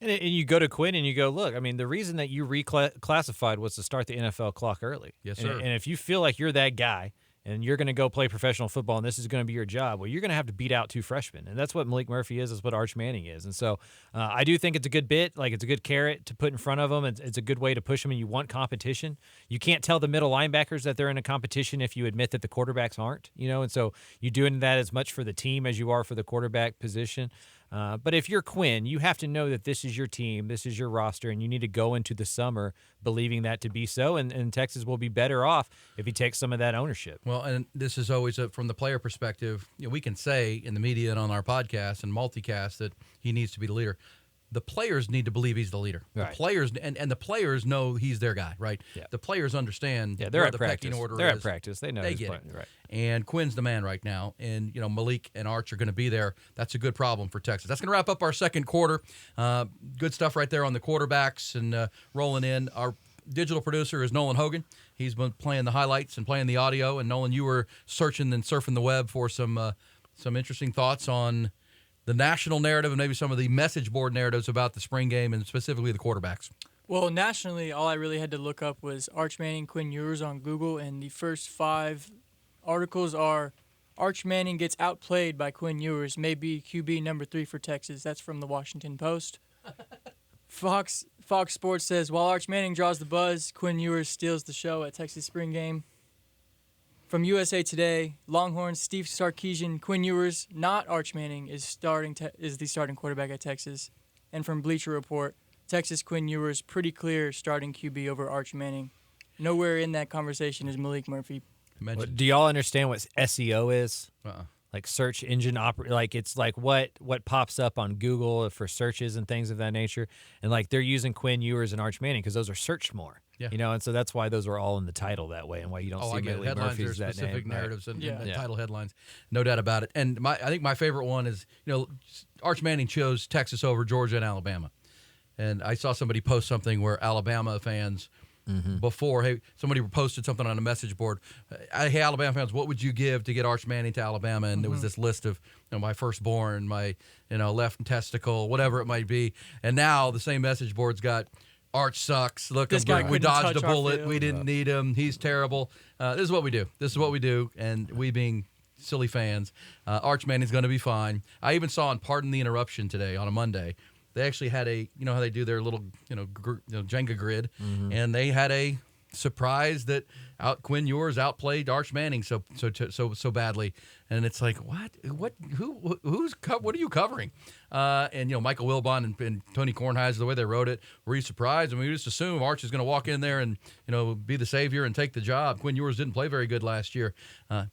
And you go to Quinn and you go, look, I mean, the reason that you reclassified was to start the NFL clock early. Yes, sir. And if you feel like you're that guy and you're going to go play professional football and this is going to be your job, well, you're going to have to beat out 2 freshmen. And that's what Malik Murphy is. That's what Arch Manning is. And so I do think it's a good bit. Like, it's a good carrot to put in front of them. It's a good way to push them, and you want competition. You can't tell the middle linebackers that they're in a competition if you admit that the quarterbacks aren't, and so you're doing that as much for the team as you are for the quarterback position. But if you're Quinn, you have to know that this is your team, this is your roster, and you need to go into the summer believing that to be so. And Texas will be better off if he takes some of that ownership. Well, and this is always from the player perspective. We can say in the media and on our podcast and multicast that he needs to be the leader. The players need to believe he's the leader. Right. The players and the players know he's their guy, right? Yeah. The players understand. Yeah, they're where at the practice. pecking order They're is. at practice. They know They he's get playing. it. Right. And Quinn's the man right now. And Malik and Arch are going to be there. That's a good problem for Texas. That's going to wrap up our second quarter. Good stuff right there on the quarterbacks and rolling in. Our digital producer is Nolan Hogan. He's been playing the highlights and playing the audio. And Nolan, you were searching and surfing the web for some interesting thoughts on the national narrative and maybe some of the message board narratives about the spring game and specifically the quarterbacks. Well, nationally, all I really had to look up was Arch Manning, Quinn Ewers on Google, and the first 5 articles are Arch Manning gets outplayed by Quinn Ewers, maybe QB number 3 for Texas. That's from the Washington Post. Fox Sports says, while Arch Manning draws the buzz, Quinn Ewers steals the show at Texas spring game. From USA Today, Longhorn Steve Sarkisian, Quinn Ewers, not Arch Manning, is the starting quarterback at Texas. And from Bleacher Report, Texas Quinn Ewers, pretty clear starting QB over Arch Manning. Nowhere in that conversation is Malik Murphy. Do y'all understand what SEO is? Uh-uh. Like search engine like it's like what pops up on Google for searches and things of that nature. And like they're using Quinn Ewers and Arch Manning because those are searched more. Yeah. And so that's why those are all in the title that way and why you don't see Malik headlines Murphy's are that specific name. narratives and Yeah. title headlines. No doubt about it. And I think my favorite one is, Arch Manning chose Texas over Georgia and Alabama. And I saw somebody post something where Alabama fans before, somebody posted something on a message board. Hey, Alabama fans, what would you give to get Arch Manning to Alabama? And there was this list of my firstborn, my left testicle, whatever it might be. And now the same message board's got Arch sucks. Look, This guy we couldn't dodged a touch our bullet. field. We didn't need him. He's terrible. This is what we do. And we being silly fans, Arch Manning's going to be fine. I even saw on Pardon the Interruption today on a Monday. They actually had how they do their little Jenga grid, and they had a surprise that Quinn Ewers outplayed Arch Manning so badly, and it's like what are you covering? And Michael Wilbon and Tony Kornheiser, the way they wrote it, were you surprised? I mean, we just assume Arch is going to walk in there and be the savior and take the job. Quinn Ewers didn't play very good last year.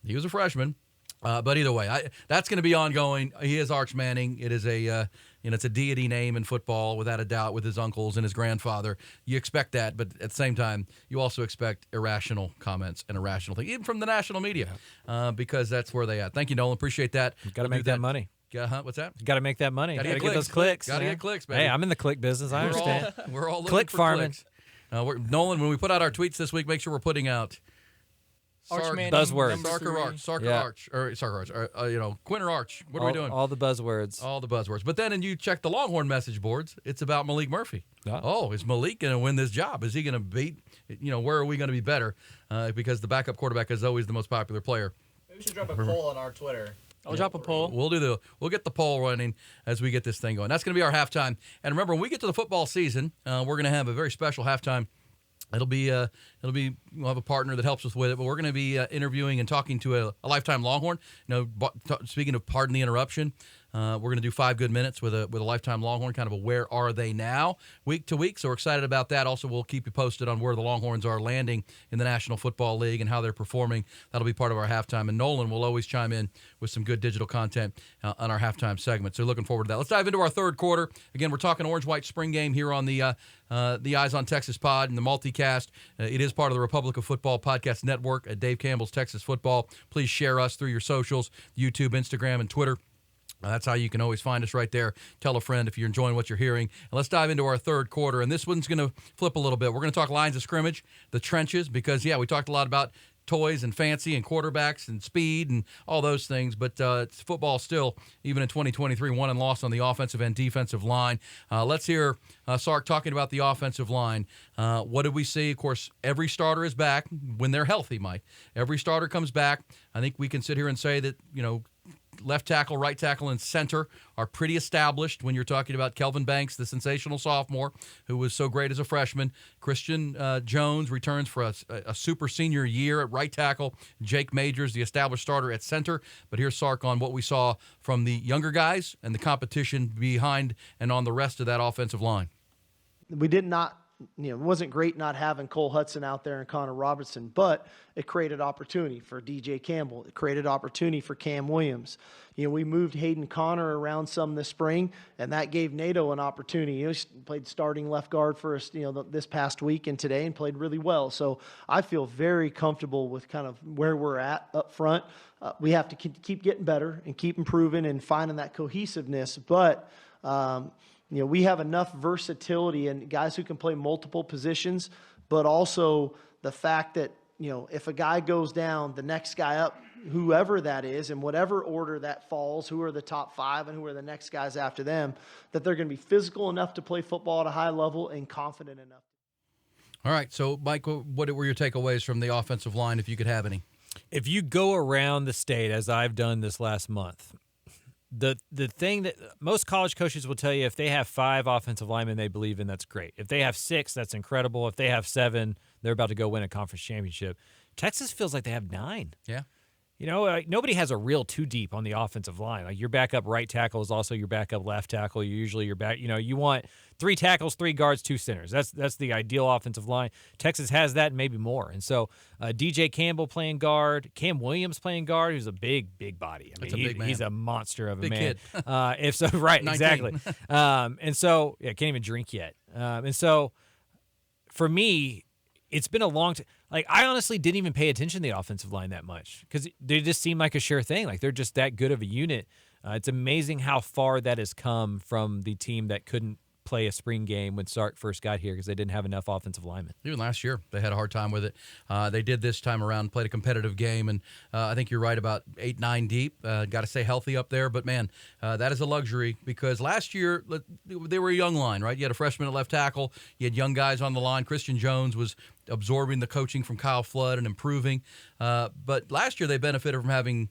He was a freshman. But either way, that's going to be ongoing. He is Arch Manning. It is it's a deity name in football, without a doubt, with his uncles and his grandfather. You expect that, but at the same time, you also expect irrational comments and irrational things, even from the national media, because that's where they at. Thank you, Nolan. Appreciate that. Got to make that money. What's that? Got to make that money. Got Got to to get those clicks. Got to get clicks, baby. Hey, I'm in the click business. I understand. We're all looking Click for farming. clicks. Nolan, when we put out our tweets this week, make sure we're putting out Arch Manning, buzzwords. number Sark or 3. Arch, Sark or Yeah. Arch, or Sark or Arch, Quinn or Arch. What are we doing? All the buzzwords. All the buzzwords. But then, you check the Longhorn message boards, it's about Malik Murphy. Oh. Is Malik going to win this job? Is he going to beat, where are we going to be better? Because the backup quarterback is always the most popular player. Maybe we should drop a poll on our Twitter. I'll drop a poll. We'll get the poll running as we get this thing going. That's going to be our halftime. And remember, when we get to the football season, we're going to have a very special halftime. We'll have a partner that helps us with it, but we're going to be interviewing and talking to a lifetime Longhorn. Speaking of Pardon the Interruption, We're going to do 5 good minutes with a lifetime Longhorn, kind of a where are they now, week to week. So we're excited about that. Also, we'll keep you posted on where the Longhorns are landing in the National Football League and how they're performing. That'll be part of our halftime. And Nolan will always chime in with some good digital content on our halftime segment. So looking forward to that. Let's dive into our third quarter. Again, we're talking orange-white spring game here on the Eyes on Texas pod and the multicast. It is part of the Republic of Football podcast network at Dave Campbell's Texas Football. Please share us through your socials, YouTube, Instagram, and Twitter. That's how you can always find us right there. Tell a friend if you're enjoying what you're hearing. And let's dive into our third quarter. And this one's going to flip a little bit. We're going to talk lines of scrimmage, the trenches, because, we talked a lot about toys and fancy and quarterbacks and speed and all those things. But football still, even in 2023, won and lost on the offensive and defensive line. Let's hear Sark talking about the offensive line. What did we see? Of course, every starter is back when they're healthy, Mike. Every starter comes back. I think we can sit here and say that, left tackle, right tackle, and center are pretty established when you're talking about Kelvin Banks, the sensational sophomore who was so great as a freshman. Christian Jones returns for a super senior year at right tackle. Jake Majors, the established starter at center. But here's Sark on what we saw from the younger guys and the competition behind and on the rest of that offensive line. We did not, it wasn't great not having Cole Hudson out there and Connor Robertson, but it created opportunity for DJ Campbell. It created opportunity for Cam Williams. We moved Hayden Connor around some this spring, and that gave Nato an opportunity. He played starting left guard for us, this past week and today, and played really well. So I feel very comfortable with kind of where we're at up front. We have to keep getting better and keep improving and finding that cohesiveness, but we have enough versatility and guys who can play multiple positions, but also the fact that, if a guy goes down, the next guy up, whoever that is, in whatever order that falls, who are the top 5 and who are the next guys after them, that they're going to be physical enough to play football at a high level and confident enough. All right. So, Mike, what were your takeaways from the offensive line, if you could have any? If you go around the state, as I've done this last month, the thing that most college coaches will tell you, if they have 5 offensive linemen they believe in, that's great. If they have 6, that's incredible. If they have 7, they're about to go win a conference championship. Texas feels like they have 9. Yeah. Nobody has a real too deep on the offensive line. Like your backup right tackle is also your backup left tackle. Usually your back, you want 3 tackles, 3 guards, 2 centers. That's the ideal offensive line. Texas has that and maybe more. And so DJ Campbell playing guard, Cam Williams playing guard, who's a big body. I mean, That's a big man. He's a monster of a Big man. kid. If so, right, 19. exactly. And so, can't even drink yet. And so, for me, it's been a long time. Like, I honestly didn't even pay attention to the offensive line that much because they just seem like a sure thing. Like, they're just that good of a unit. It's amazing how far that has come from the team that couldn't play a spring game when Sark first got here because they didn't have enough offensive linemen. Even last year, they had a hard time with it. They did this time around, played a competitive game, and I think you're right about 8, 9 deep. Got to stay healthy up there, but man, that is a luxury because last year they were a young line, right? You had a freshman at left tackle, you had young guys on the line. Christian Jones was absorbing the coaching from Kyle Flood and improving, but last year they benefited from having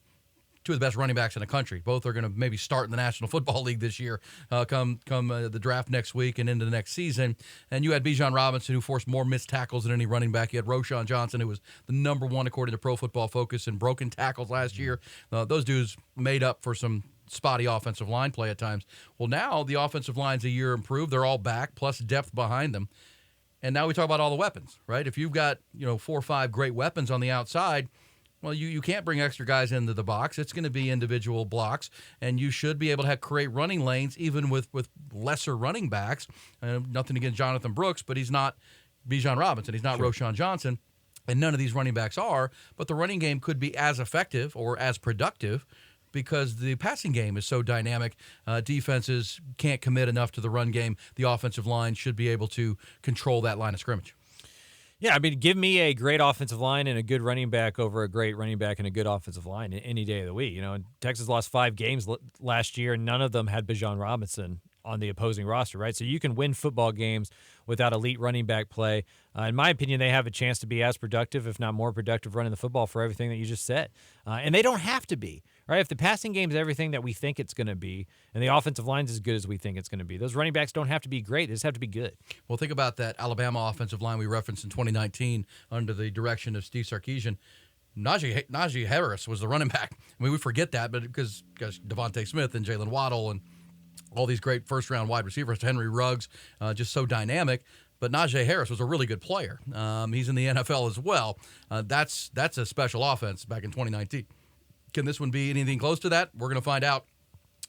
2 of the best running backs in the country. Both are going to maybe start in the National Football League this year, come the draft next week and into the next season. And you had Bijan Robinson, who forced more missed tackles than any running back. You had Roschon Johnson, who was the number 1 according to Pro Football Focus in broken tackles last year. Those dudes made up for some spotty offensive line play at times. Well, now the offensive line's a year improved. They're all back, plus depth behind them. And now we talk about all the weapons, right? If you've got 4 or 5 great weapons on the outside, well, you can't bring extra guys into the box. It's going to be individual blocks, and you should be able to create running lanes even with lesser running backs. Nothing against Jonathan Brooks, but he's not Bijan Robinson. He's not Roschon Johnson, and none of these running backs are. But the running game could be as effective or as productive because the passing game is so dynamic. Defenses can't commit enough to the run game. The offensive line should be able to control that line of scrimmage. Yeah, I mean, give me a great offensive line and a good running back over a great running back and a good offensive line any day of the week. Texas lost 5 games last year, and none of them had Bijan Robinson on the opposing roster, right? So you can win football games without elite running back play. In my opinion, they have a chance to be as productive, if not more productive, running the football for everything that you just said. And they don't have to be, right? If the passing game is everything that we think it's going to be, and the offensive line is as good as we think it's going to be, those running backs don't have to be great. They just have to be good. Well, think about that Alabama offensive line we referenced in 2019 under the direction of Steve Sarkisian. Najee Harris was the running back. I mean, we forget that, but because Devontae Smith and Jalen Waddle and all these great first-round wide receivers, Henry Ruggs, just so dynamic. But Najee Harris was a really good player. He's in the NFL as well. That's a special offense back in 2019. Can this one be anything close to that? We're going to find out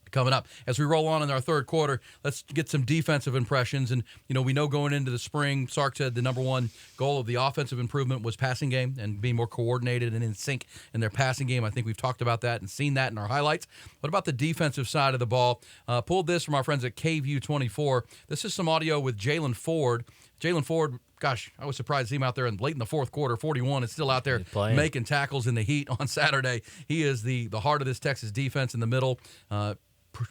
coming up. As we roll on in our third quarter, let's get some defensive impressions. And, we know going into the spring, Sark said the number one goal of the offensive improvement was passing game and being more coordinated and in sync in their passing game. I think we've talked about that and seen that in our highlights. What about the defensive side of the ball? Pulled this from our friends at KView 24. This is some audio with Jalen Ford. Jalen Ford, gosh, I was surprised to see him out there late in the fourth quarter. 41 is still out there making tackles in the heat on Saturday. He is the heart of this Texas defense in the middle.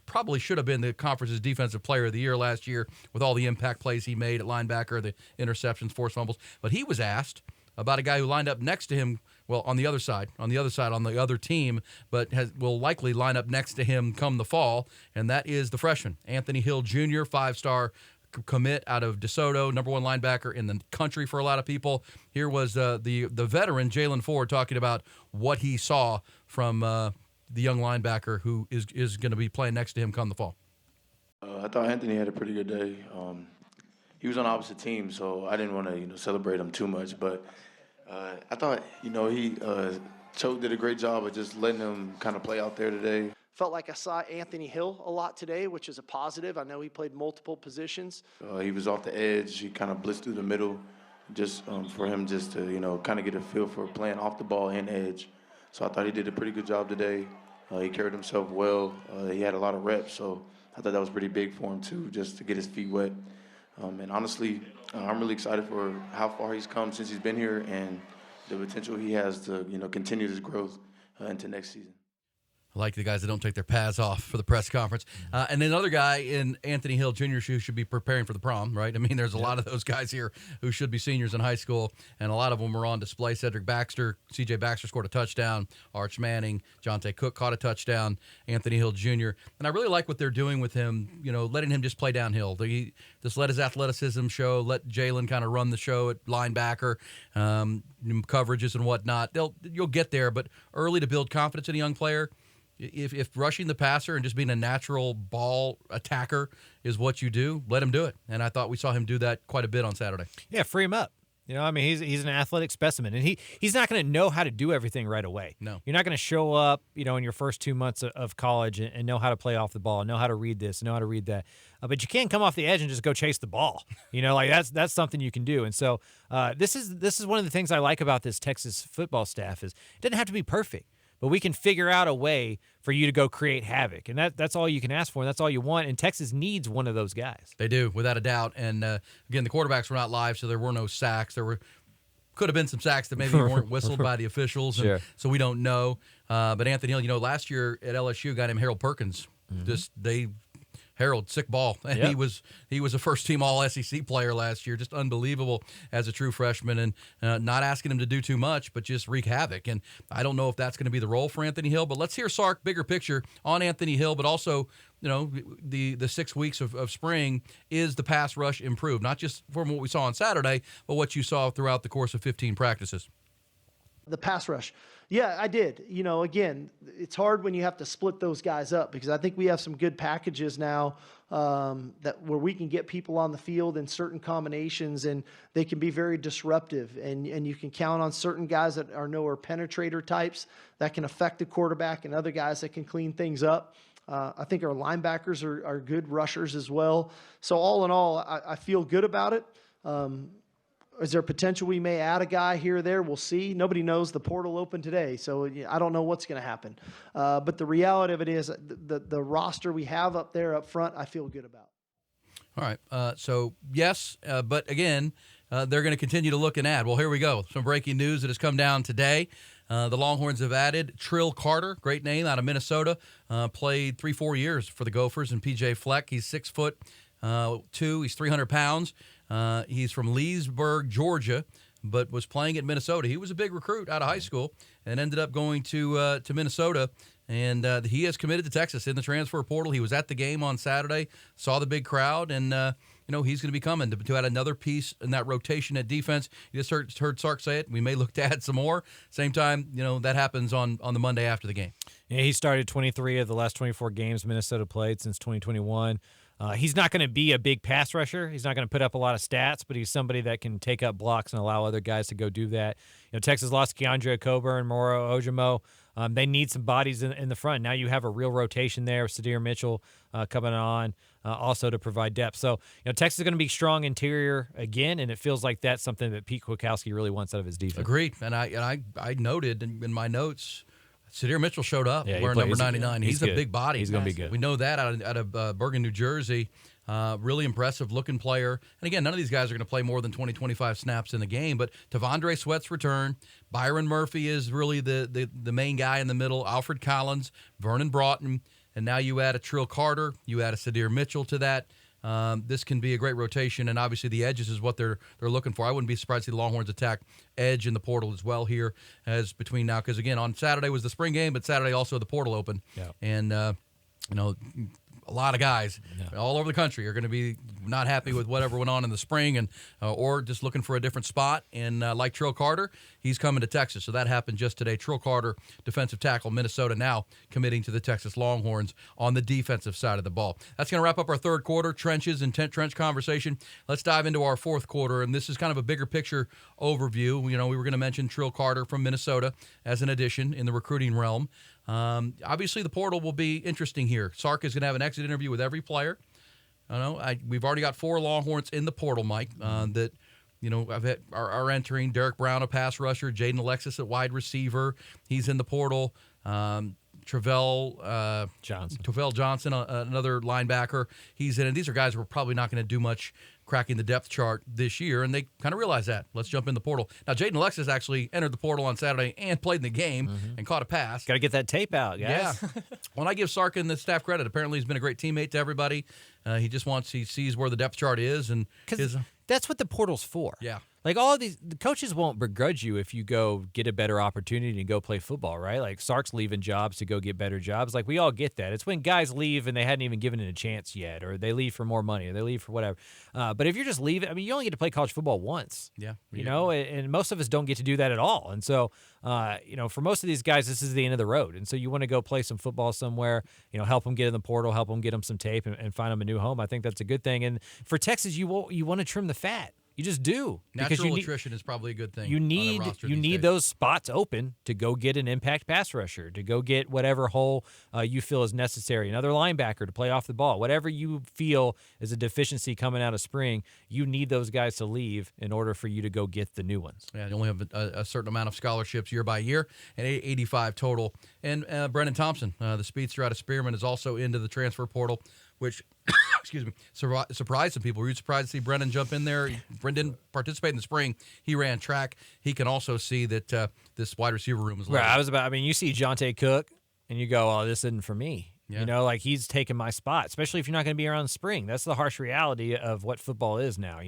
Probably should have been the conference's defensive player of the year last year with all the impact plays he made at linebacker, the interceptions, forced fumbles. But he was asked about a guy who lined up next to him, well, on the other side, on the other team, but will likely line up next to him come the fall, and that is the freshman, Anthony Hill Jr., 5-star commit out of DeSoto, number one linebacker in the country for a lot of people. Here was the veteran, Jalen Ford, talking about what he saw from the young linebacker who is going to be playing next to him come the fall. I thought Anthony had a pretty good day. He was on the opposite team, so I didn't want to celebrate him too much. But I thought he Choate did a great job of just letting him kind of play out there today. Felt like I saw Anthony Hill a lot today, which is a positive. I know he played multiple positions. He was off the edge. He kind of blitzed through the middle, just for him just to kind of get a feel for playing off the ball and edge. So I thought he did a pretty good job today. He carried himself well. He had a lot of reps, so I thought that was pretty big for him too, just to get his feet wet. And honestly, I'm really excited for how far he's come since he's been here and the potential he has to, continue this growth into next season. I like the guys that don't take their pads off for the press conference. And another guy in Anthony Hill Jr. who should be preparing for the prom, right? I mean, there's a lot of those guys here who should be seniors in high school, and a lot of them were on display. Cedric Baxter, C.J. Baxter scored a touchdown. Arch Manning, Jonte Cook caught a touchdown. Anthony Hill Jr. And I really like what they're doing with him, letting him just play downhill. They just let his athleticism show, let Jalen kind of run the show at linebacker, coverages and whatnot. You'll get there, but early to build confidence in a young player. If rushing the passer and just being a natural ball attacker is what you do, let him do it. And I thought we saw him do that quite a bit on Saturday. Yeah, free him up. He's an athletic specimen, and he's not going to know how to do everything right away. No. You're not going to show up, in your first 2 months of college and know how to play off the ball, know how to read this, know how to read that. But you can't come off the edge and just go chase the ball. That's something you can do. And so this is one of the things I like about this Texas football staff is it doesn't have to be perfect. But we can figure out a way for you to go create havoc. And that's all you can ask for, and that's all you want. And Texas needs one of those guys. They do, without a doubt. And, again, the quarterbacks were not live, so there were no sacks. Could have been some sacks that maybe weren't whistled by the officials, Sure. So we don't know. But Anthony Hill, last year at LSU, a guy named Harold Perkins, Harold, sick ball. And yep. he was a first-team All-SEC player last year, just unbelievable as a true freshman, and not asking him to do too much, but just wreak havoc. And I don't know if that's going to be the role for Anthony Hill, but let's hear Sark, bigger picture on Anthony Hill, but also, the 6 weeks of spring, is the pass rush improved, not just from what we saw on Saturday, but what you saw throughout the course of 15 practices. The pass rush. Yeah, I did. Again, it's hard when you have to split those guys up because I think we have some good packages now where we can get people on the field in certain combinations and they can be very disruptive. And you can count on certain guys that are nowhere penetrator types that can affect the quarterback and other guys that can clean things up. I think our linebackers are good rushers as well. So all in all, I feel good about it. Is there potential we may add a guy here or there? We'll see. Nobody knows. The portal opened today, so I don't know what's going to happen. But the reality of it is the roster we have up there up front, I feel good about. All right. So, yes, but again, they're going to continue to look and add. Well, here we go. Some breaking news that has come down today. The Longhorns have added Trill Carter, great name, out of Minnesota. Played 3-4 years for the Gophers, and P.J. Fleck. He's 6'2". He's 300 pounds. He's from Leesburg, Georgia, but was playing at Minnesota. He was a big recruit out of high school and ended up going to Minnesota. And he has committed to Texas in the transfer portal. He was at the game on Saturday, saw the big crowd, and he's going to be coming to add another piece in that rotation at defense. You just heard Sark say it. We may look to add some more. Same time, that happens on the Monday after the game. Yeah, he started 23 of the last 24 games Minnesota played since 2021. He's not going to be a big pass rusher. He's not going to put up a lot of stats, but he's somebody that can take up blocks and allow other guys to go do that. Texas lost Keandre Coburn, Moro Ojimo. They need some bodies in the front. Now you have a real rotation there with Sadir Mitchell coming on also to provide depth. So, Texas is going to be strong interior again, and it feels like that's something that Pete Kwiatkowski really wants out of his defense. Agreed. And I noted in my notes, Sadir Mitchell showed up wearing number 99. He's a big body. He's going to be good. We know that out of Bergen, New Jersey. Really impressive looking player. And again, none of these guys are going to play more than 20, 25 snaps in the game. But Tavondre Sweat's return. Byron Murphy is really the main guy in the middle. Alfred Collins, Vernon Broughton. And now you add a Trill Carter. You add a Sadir Mitchell to that. This can be a great rotation, and obviously the edges is what they're looking for. I wouldn't be surprised to see the Longhorns attack edge in the portal as well here as between now, because again, on Saturday was the spring game, but Saturday also the portal opened, and a lot of guys all over the country are going to be not happy with whatever went on in the spring, and or just looking for a different spot. And like Trill Carter, he's coming to Texas. So that happened just today. Trill Carter, defensive tackle, Minnesota, now committing to the Texas Longhorns on the defensive side of the ball. That's going to wrap up our third quarter trenches and trench conversation. Let's dive into our fourth quarter, and this is kind of a bigger picture overview. We were going to mention Trill Carter from Minnesota as an addition in the recruiting realm. Obviously, the portal will be interesting here. Sark is going to have an exit interview with every player. We've already got 4 Longhorns in the portal, Mike, that are entering. Derek Brown, a pass rusher. Jaden Alexis, a wide receiver. He's in the portal. Travell Johnson, another linebacker. He's in it. These are guys who are probably not going to do much cracking the depth chart this year, and they kind of realize that. Let's jump in the portal. Now, Jaden Alexis actually entered the portal on Saturday and played in the game and caught a pass. Got to get that tape out, guys. Yeah. When I give Sark and the staff credit, apparently he's been a great teammate to everybody. He sees where the depth chart is. And that's what the portal's for. Yeah. Like all of these, the coaches won't begrudge you if you go get a better opportunity and go play football, right? Like Sark's leaving jobs to go get better jobs. Like we all get that. It's when guys leave and they hadn't even given it a chance yet, or they leave for more money, or they leave for whatever. But if you're just leaving, you only get to play college football once. Yeah. And most of us don't get to do that at all. And so, for most of these guys, this is the end of the road. And so you want to go play some football somewhere, help them get in the portal, help them get them some tape and find them a new home. I think that's a good thing. And for Texas, you want to trim the fat. You just do. Natural attrition is probably a good thing. You need those spots open to go get an impact pass rusher, to go get whatever hole you feel is necessary, another linebacker to play off the ball. Whatever you feel is a deficiency coming out of spring, you need those guys to leave in order for you to go get the new ones. Yeah, you only have a certain amount of scholarships year by year, and 85 total. And Brendan Thompson, the speedster out of Spearman, is also into the transfer portal, which, excuse me, surprised some people. Were you surprised to see Brendan jump in there? Brendan didn't participate in the spring. He ran track. He can also see that this wide receiver room is loaded. Right, you see Jonte Cook, and you go, oh, this isn't for me. Yeah. He's taking my spot, especially if you're not going to be around the spring. That's the harsh reality of what football is now,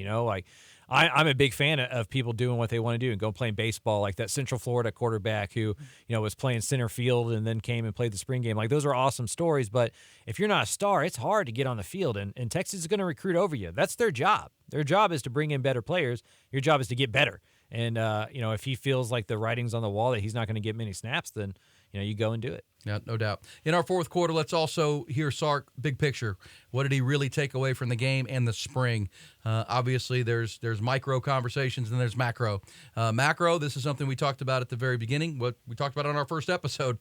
I'm a big fan of people doing what they want to do and go playing baseball, like that Central Florida quarterback who, was playing center field and then came and played the spring game. Like, those are awesome stories, but if you're not a star, it's hard to get on the field, and Texas is going to recruit over you. That's their job. Their job is to bring in better players. Your job is to get better. And, if he feels like the writing's on the wall that he's not going to get many snaps, then, you go and do it. Yeah, no doubt. In our fourth quarter, let's also hear Sark, big picture. What did he really take away from the game and the spring? Obviously, there's micro conversations and there's macro. Macro, this is something we talked about at the very beginning, what we talked about on our first episode,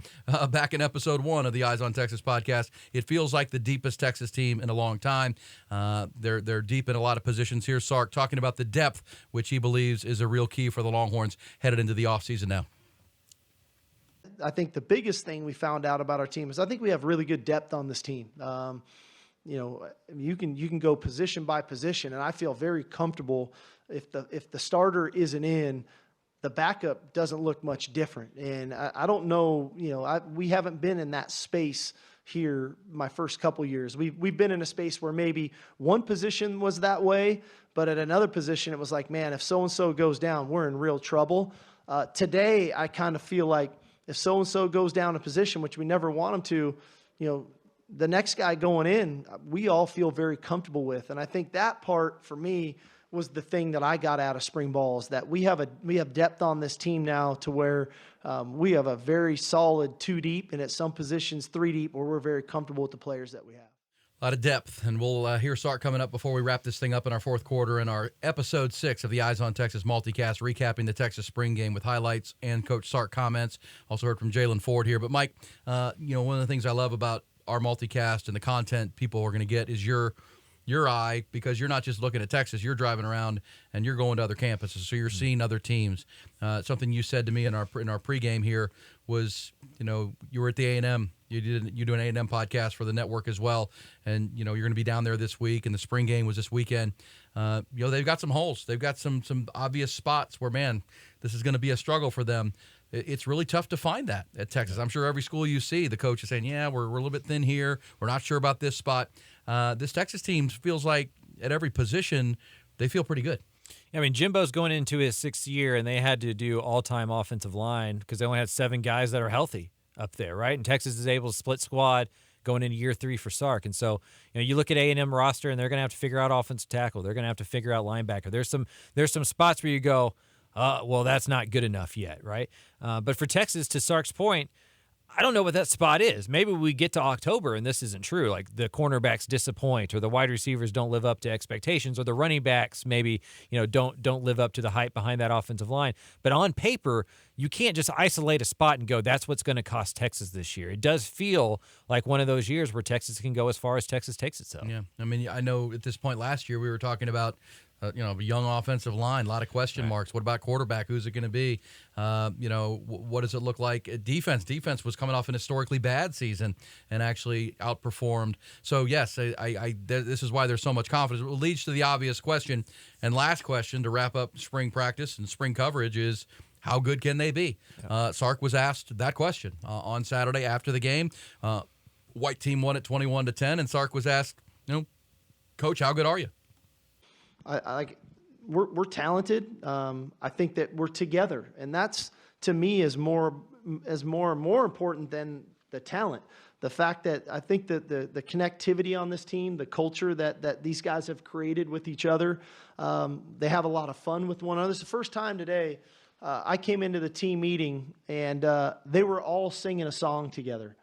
back in episode 1 of the Eyes on Texas podcast. It feels like the deepest Texas team in a long time. They're deep in a lot of positions here. Sark talking about the depth, which he believes is a real key for the Longhorns headed into the offseason now. I think the biggest thing we found out about our team is I think we have really good depth on this team. You can go position by position, and I feel very comfortable if the starter isn't in, the backup doesn't look much different. And I don't know, we haven't been in that space here my first couple years. We've been in a space where maybe one position was that way, but at another position it was like, man, if so-and-so goes down, we're in real trouble. Today, I kind of feel like if so-and-so goes down a position, which we never want them to, the next guy going in, we all feel very comfortable with. And I think that part for me was the thing that I got out of spring ball, is that we have depth on this team now to where we have a very solid 2 deep, and at some positions 3 deep, where we're very comfortable with the players that we have. A lot of depth, and we'll hear Sark coming up before we wrap this thing up in our fourth quarter in our episode 6 of the Eyes on Texas multicast, recapping the Texas spring game with highlights and Coach Sark comments. Also heard from Jalen Ford here. But, Mike, one of the things I love about our multicast and the content people are going to get is your eye, because you're not just looking at Texas, you're driving around and you're going to other campuses, so you're seeing other teams. Something you said to me in our pregame here was, you were at the A&M. You do an A&M podcast for the network as well, and you're going to be down there this week, and the spring game was this weekend. They've got some holes. They've got some obvious spots where, man, this is going to be a struggle for them. It's really tough to find that at Texas. I'm sure every school you see, the coach is saying, yeah, we're a little bit thin here. We're not sure about this spot. This Texas team feels like at every position they feel pretty good. I mean, Jimbo's going into his 6th year, and they had to do all-time offensive line because they only had 7 guys that are healthy up there, right? And Texas is able to split squad going into year 3 for Sark. And so, you look at A&M roster, and they're going to have to figure out offensive tackle. They're going to have to figure out linebacker. There's some spots where you go, well, that's not good enough yet, right? But for Texas, to Sark's point, I don't know what that spot is. Maybe we get to October and this isn't true. Like the cornerbacks disappoint, or the wide receivers don't live up to expectations, or the running backs maybe don't live up to the hype behind that offensive line. But on paper, you can't just isolate a spot and go, that's what's going to cost Texas this year. It does feel like one of those years where Texas can go as far as Texas takes itself. Yeah, I mean, I know at this point last year we were talking about a young offensive line, a lot of question marks. What about quarterback? Who's it going to be? What does it look like? Defense. Defense was coming off an historically bad season and actually outperformed. So, yes, this is why there's so much confidence. It leads to the obvious question, and last question to wrap up spring practice and spring coverage is, how good can they be? Sark was asked that question on Saturday after the game. White team won at 21-10, and Sark was asked, Coach, how good are you? We're talented. I think that we're together, and that's, to me, is more and more important than the talent. The fact that I think that the connectivity on this team, the culture that these guys have created with each other, they have a lot of fun with one another. It's the first time today I came into the team meeting, and they were all singing a song together.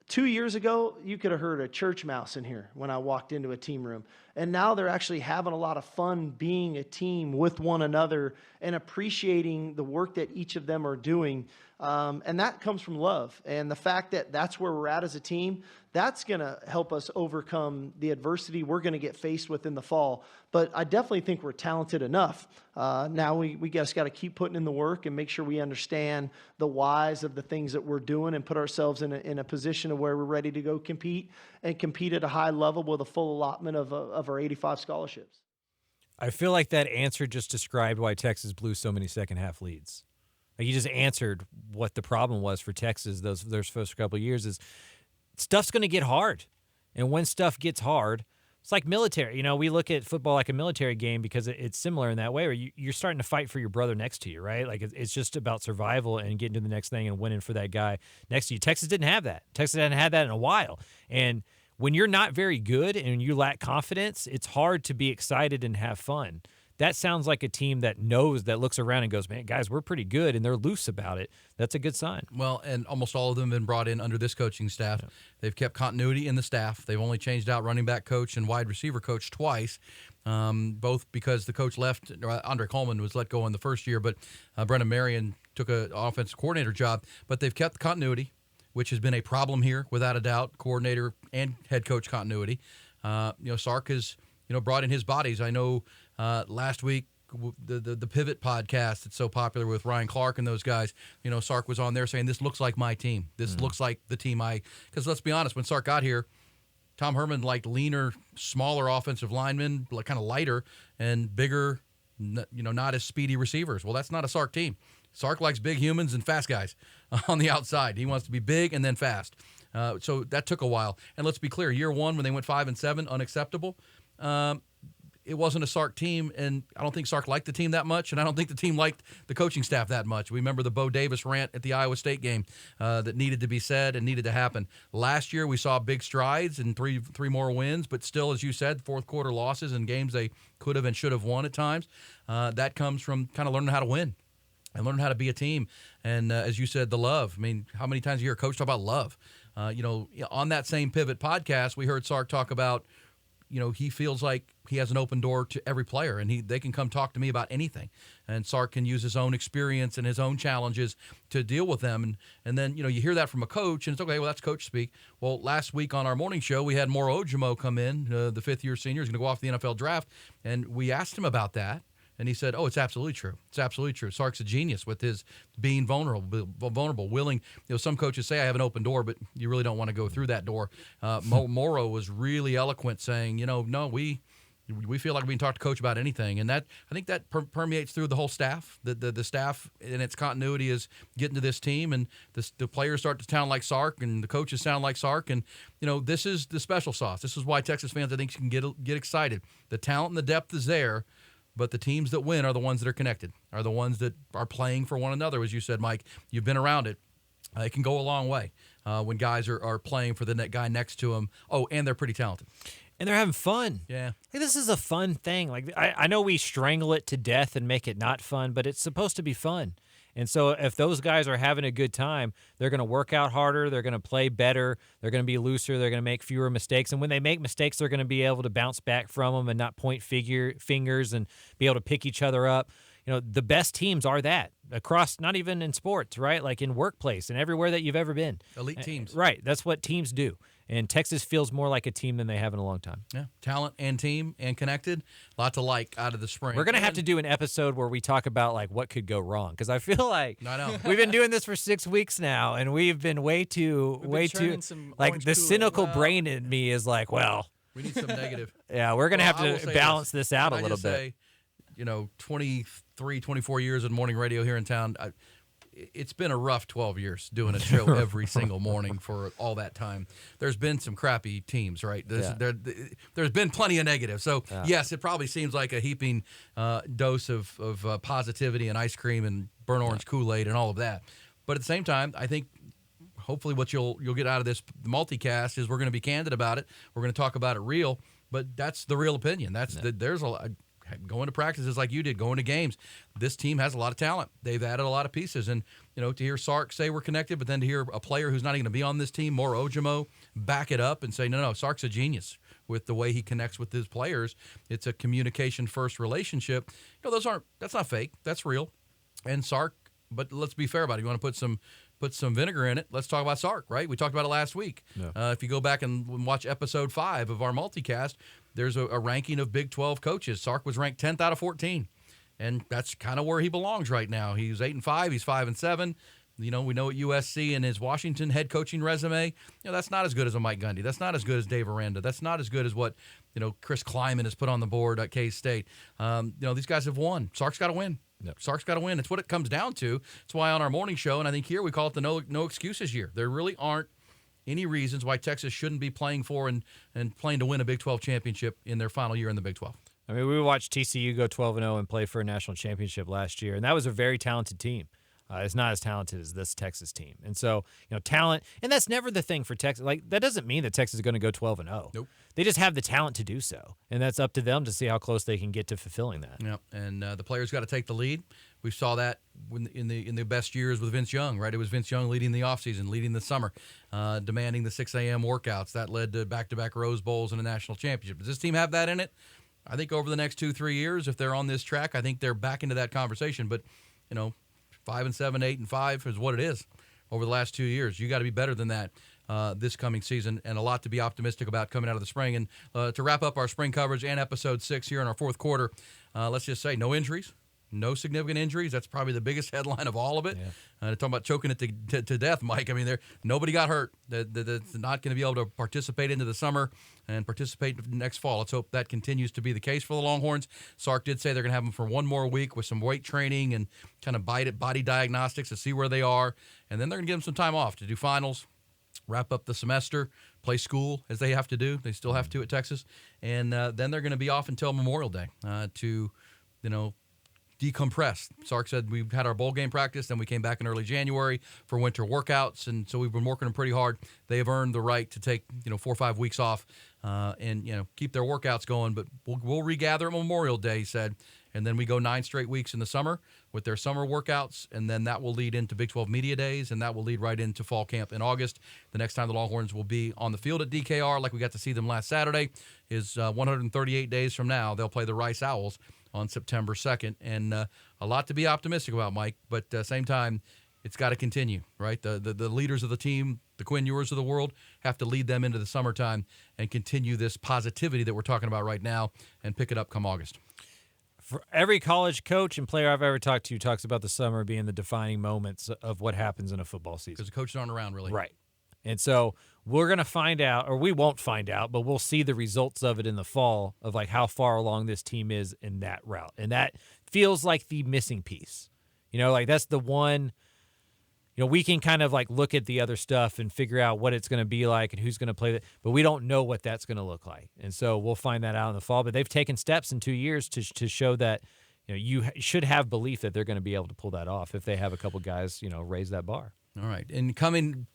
2 years ago, you could have heard a church mouse in here when I walked into a team room. And now they're actually having a lot of fun being a team with one another and appreciating the work that each of them are doing. And that comes from love. And the fact that that's where we're at as a team, that's going to help us overcome the adversity we're going to get faced with in the fall. But I definitely think we're talented enough. Now we just got to keep putting in the work and make sure we understand the whys of the things that we're doing and put ourselves in a position of where we're ready to go compete at a high level with a full allotment of our 85 scholarships. I feel like that answer just described why Texas blew so many second-half leads. Like, you just answered what the problem was for Texas those first couple of years is stuff's going to get hard. And when stuff gets hard, it's like military. We look at football like a military game because it's similar in that way, where you're starting to fight for your brother next to you, right? Like, it's just about survival and getting to the next thing and winning for that guy next to you. Texas didn't have that. Texas hadn't had that in a while. And when you're not very good and you lack confidence, it's hard to be excited and have fun. That sounds like a team that looks around and goes, man, guys, we're pretty good, and they're loose about it. That's a good sign. Well, and almost all of them have been brought in under this coaching staff. Yeah. They've kept continuity in the staff. They've only changed out running back coach and wide receiver coach twice, both because the coach left. Andre Coleman was let go in the first year, but Brennan Marion took an offensive coordinator job. But they've kept continuity, which has been a problem here, without a doubt, coordinator and head coach continuity. Sark has brought in his bodies. I know last week, the Pivot podcast that's so popular with Ryan Clark and those guys, Sark was on there saying, this looks like my team. This looks like the team because let's be honest, when Sark got here, Tom Herman liked leaner, smaller offensive linemen, kind of lighter and bigger, not as speedy receivers. Well, that's not a Sark team. Sark likes big humans and fast guys on the outside. He wants to be big and then fast. So that took a while. And let's be clear, year one when they went 5-7, unacceptable. it wasn't a Sark team, and I don't think Sark liked the team that much, and I don't think the team liked the coaching staff that much. We remember the Bo Davis rant at the Iowa State game that needed to be said and needed to happen. Last year, we saw big strides and three more wins, but still, as you said, fourth quarter losses in games they could have and should have won at times. That comes from kind of learning how to win and learning how to be a team. And as you said, the love. I mean, how many times a year a coach talk about love? On that same Pivot podcast, we heard Sark talk about, he feels like he has an open door to every player, and they can come talk to me about anything. And Sark can use his own experience and his own challenges to deal with them. And then, you hear that from a coach, and it's okay, well, that's coach speak. Well, last week on our morning show, we had Moro Ojimo come in, the fifth-year senior. He's going to go off the NFL draft. And we asked him about that. And he said, it's absolutely true. It's absolutely true. Sark's a genius with his being vulnerable, willing. Some coaches say I have an open door, but you really don't want to go through that door. Moro was really eloquent saying, no, we feel like we can talk to coach about anything. And that, I think that permeates through the whole staff. The staff and its continuity is getting to this team, and the players start to sound like Sark, and the coaches sound like Sark. And, this is the special sauce. This is why Texas fans, I think, can get excited. The talent and the depth is there. But the teams that win are the ones that are connected, are the ones that are playing for one another. As you said, Mike, you've been around it. It can go a long way when guys are playing for the guy next to them. Oh, and they're pretty talented. And they're having fun. Yeah. This is a fun thing. I know we strangle it to death and make it not fun, but it's supposed to be fun. And so if those guys are having a good time, they're going to work out harder, they're going to play better, they're going to be looser, they're going to make fewer mistakes. And when they make mistakes, they're going to be able to bounce back from them and not point fingers and be able to pick each other up. The best teams are that across, not even in sports, right? Like in workplace and everywhere that you've ever been. Elite teams. Right. That's what teams do. And Texas feels more like a team than they have in a long time. Yeah, talent and team and connected. A lot to like out of the spring. We're going to have to do an episode where we talk about what could go wrong, because I feel like we've been doing this for 6 weeks now, and we've been way too the cynical brain in me is like, well, we need some negative. Yeah, we're going to have to balance this out a little bit. 23, 24 years in morning radio here in town. It's been a rough 12 years doing a show every single morning for all that time. There's been some crappy teams, right? There's been plenty of negative. So, yes, it probably seems like a heaping dose of positivity and ice cream and burnt orange Kool-Aid and all of that. But at the same time, I think hopefully what you'll get out of this multicast is we're going to be candid about it. We're going to talk about it real, but that's the real opinion. There's a lot. Going to practices like you did, going to games. This team has a lot of talent. They've added a lot of pieces. And, to hear Sark say we're connected, but then to hear a player who's not even going to be on this team, Moro Ojimo, back it up and say, no, Sark's a genius with the way he connects with his players. It's a communication-first relationship. That's not fake. That's real. And Sark, but let's be fair about it. You want to put some vinegar in it. Let's talk about Sark, right? We talked about it last week. Yeah. If you go back and watch episode 5 of our multicast, there's a ranking of Big 12 coaches. Sark was ranked 10th out of 14, and that's kind of where he belongs right now. He's 8-5. He's 5-7. We know at USC and his Washington head coaching resume, that's not as good as a Mike Gundy. That's not as good as Dave Aranda. That's not as good as what Chris Kleiman has put on the board at K-State. These guys have won. Sark's got to win. Yep. Sark's got to win. It's what it comes down to. It's why on our morning show, and I think here we call it the no excuses year. There really aren't any reasons why Texas shouldn't be playing for and playing to win a Big 12 championship in their final year in the Big 12. I mean, we watched TCU go 12-0 and play for a national championship last year, and that was a very talented team. It's not as talented as this Texas team. And so, talent, and that's never the thing for Texas. That doesn't mean that Texas is going to go 12-0. Nope. They just have the talent to do so, and that's up to them to see how close they can get to fulfilling that. Yeah, and the players got to take the lead. We saw that in the best years with Vince Young, right? It was Vince Young leading the offseason, leading the summer, demanding the 6 a.m. workouts. That led to back-to-back Rose Bowls and a national championship. Does this team have that in it? I think over the next 2-3 years, if they're on this track, I think they're back into that conversation. But, 5-7, 8-5 is what it is over the last 2 years. You got to be better than that this coming season, and a lot to be optimistic about coming out of the spring. And to wrap up our spring coverage and episode 6 here in our fourth quarter, let's just say no injuries. No significant injuries. That's probably the biggest headline of all of it. Yeah. Talking about choking it to death, Mike. I mean, nobody got hurt. That's not going to be able to participate into the summer and participate next fall. Let's hope that continues to be the case for the Longhorns. Sark did say they're going to have them for one more week with some weight training and kind of body diagnostics to see where they are. And then they're going to give them some time off to do finals, wrap up the semester, play school as they have to do. They still have to at Texas. And then they're going to be off until Memorial Day to, decompress. Sark said we had our bowl game practice, then we came back in early January for winter workouts, and so we've been working them pretty hard. They have earned the right to take 4 or 5 weeks off and keep their workouts going. But we'll regather at Memorial Day, he said, and then we go 9 straight weeks in the summer with their summer workouts, and then that will lead into Big 12 Media Days, and that will lead right into fall camp in August. The next time the Longhorns will be on the field at DKR, like we got to see them last Saturday, is 138 days from now. They'll play the Rice Owls on September 2nd, and a lot to be optimistic about, Mike, but at the same time, it's got to continue, right? The leaders of the team, the Quinn Ewers of the world, have to lead them into the summertime and continue this positivity that we're talking about right now and pick it up come August. For every college coach and player I've ever talked to talks about the summer being the defining moments of what happens in a football season. Because the coaches aren't around, really. Right. And so we're going to find out, or we won't find out, but we'll see the results of it in the fall of like how far along this team is in that route. And that feels like the missing piece. Like that's the one, we can kind of like look at the other stuff and figure out what it's going to be like and who's going to play that, but we don't know what that's going to look like. And so we'll find that out in the fall. But they've taken steps in 2 years to show that, you should have belief that they're going to be able to pull that off if they have a couple guys, raise that bar. All right. In coming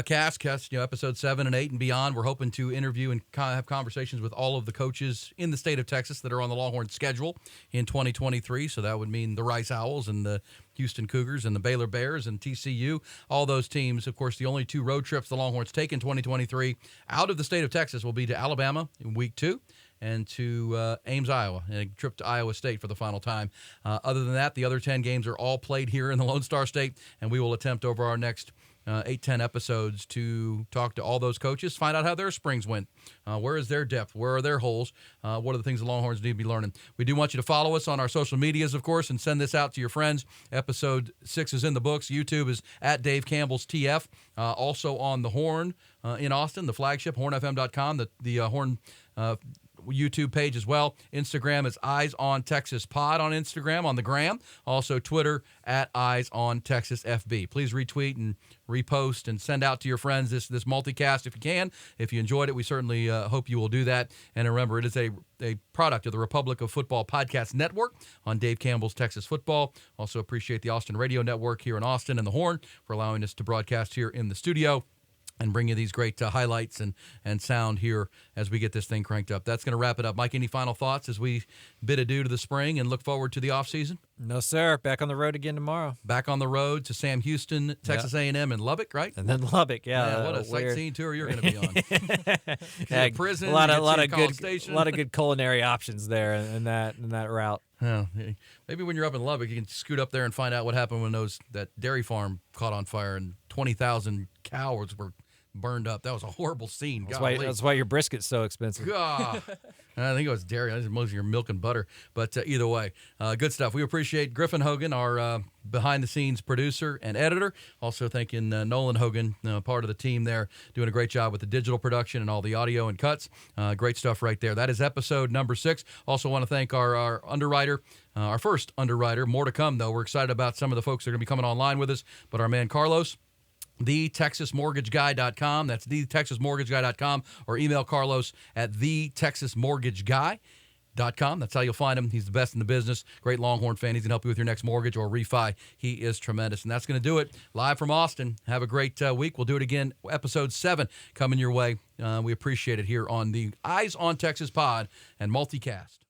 cast, episode 7 and 8 and beyond, we're hoping to interview and have conversations with all of the coaches in the state of Texas that are on the Longhorn schedule in 2023. So that would mean the Rice Owls and the Houston Cougars and the Baylor Bears and TCU, all those teams. Of course, the only 2 road trips the Longhorns take in 2023 out of the state of Texas will be to Alabama in week 2 and to Ames, Iowa, and a trip to Iowa State for the final time. Other than that, the other 10 games are all played here in the Lone Star State, and we will attempt over our next 8-10 episodes to talk to all those coaches, find out how their springs went. Where is their depth? Where are their holes? What are the things the Longhorns need to be learning? We do want you to follow us on our social medias, of course, and send this out to your friends. Episode 6 is in the books. YouTube is at Dave Campbell's TF. Also on the Horn in Austin, the flagship, hornfm.com, the Horn YouTube page as well. Instagram is Eyes on Texas Pod on Instagram, on the gram. Also Twitter at Eyes on Texas FB. Please retweet and repost and send out to your friends this multicast if you can. If you enjoyed it, we certainly hope you will do that. And remember, it is a product of the Republic of Football Podcast Network on Dave Campbell's Texas Football. Also appreciate the Austin Radio Network here in Austin and the Horn for allowing us to broadcast here in the studio and bring you these great highlights and sound here as we get this thing cranked up. That's going to wrap it up. Mike, any final thoughts as we bid adieu to the spring and look forward to the offseason? No, sir. Back on the road again tomorrow. Back on the road to Sam Houston, Texas A&M, and Lubbock, right? And then Lubbock, yeah. What a sightseeing tour you're going to be on. Prison, a lot of good culinary options there in that route. Oh, maybe when you're up in Lubbock, you can scoot up there and find out what happened when that dairy farm caught on fire and 20,000 cows were burned up. That was a horrible scene. That's why your brisket's so expensive. God. I think it was dairy. I think most of your milk and butter. But either way, good stuff. We appreciate Griffin Hogan, our behind-the-scenes producer and editor. Also thanking Nolan Hogan, part of the team there, doing a great job with the digital production and all the audio and cuts. Great stuff right there. That is episode number 6. Also want to thank our underwriter, our first underwriter. More to come, though. We're excited about some of the folks that are going to be coming online with us. But our man Carlos, TheTexasMortgageGuy.com. That's TheTexasMortgageGuy.com, or email Carlos at TheTexasMortgageGuy.com. That's how you'll find him. He's the best in the business. Great Longhorn fan. He's going to help you with your next mortgage or refi. He is tremendous. And that's going to do it. Live from Austin. Have a great week. We'll do it again. Episode 7 coming your way. We appreciate it here on the Eyes on Texas Pod and Multicast.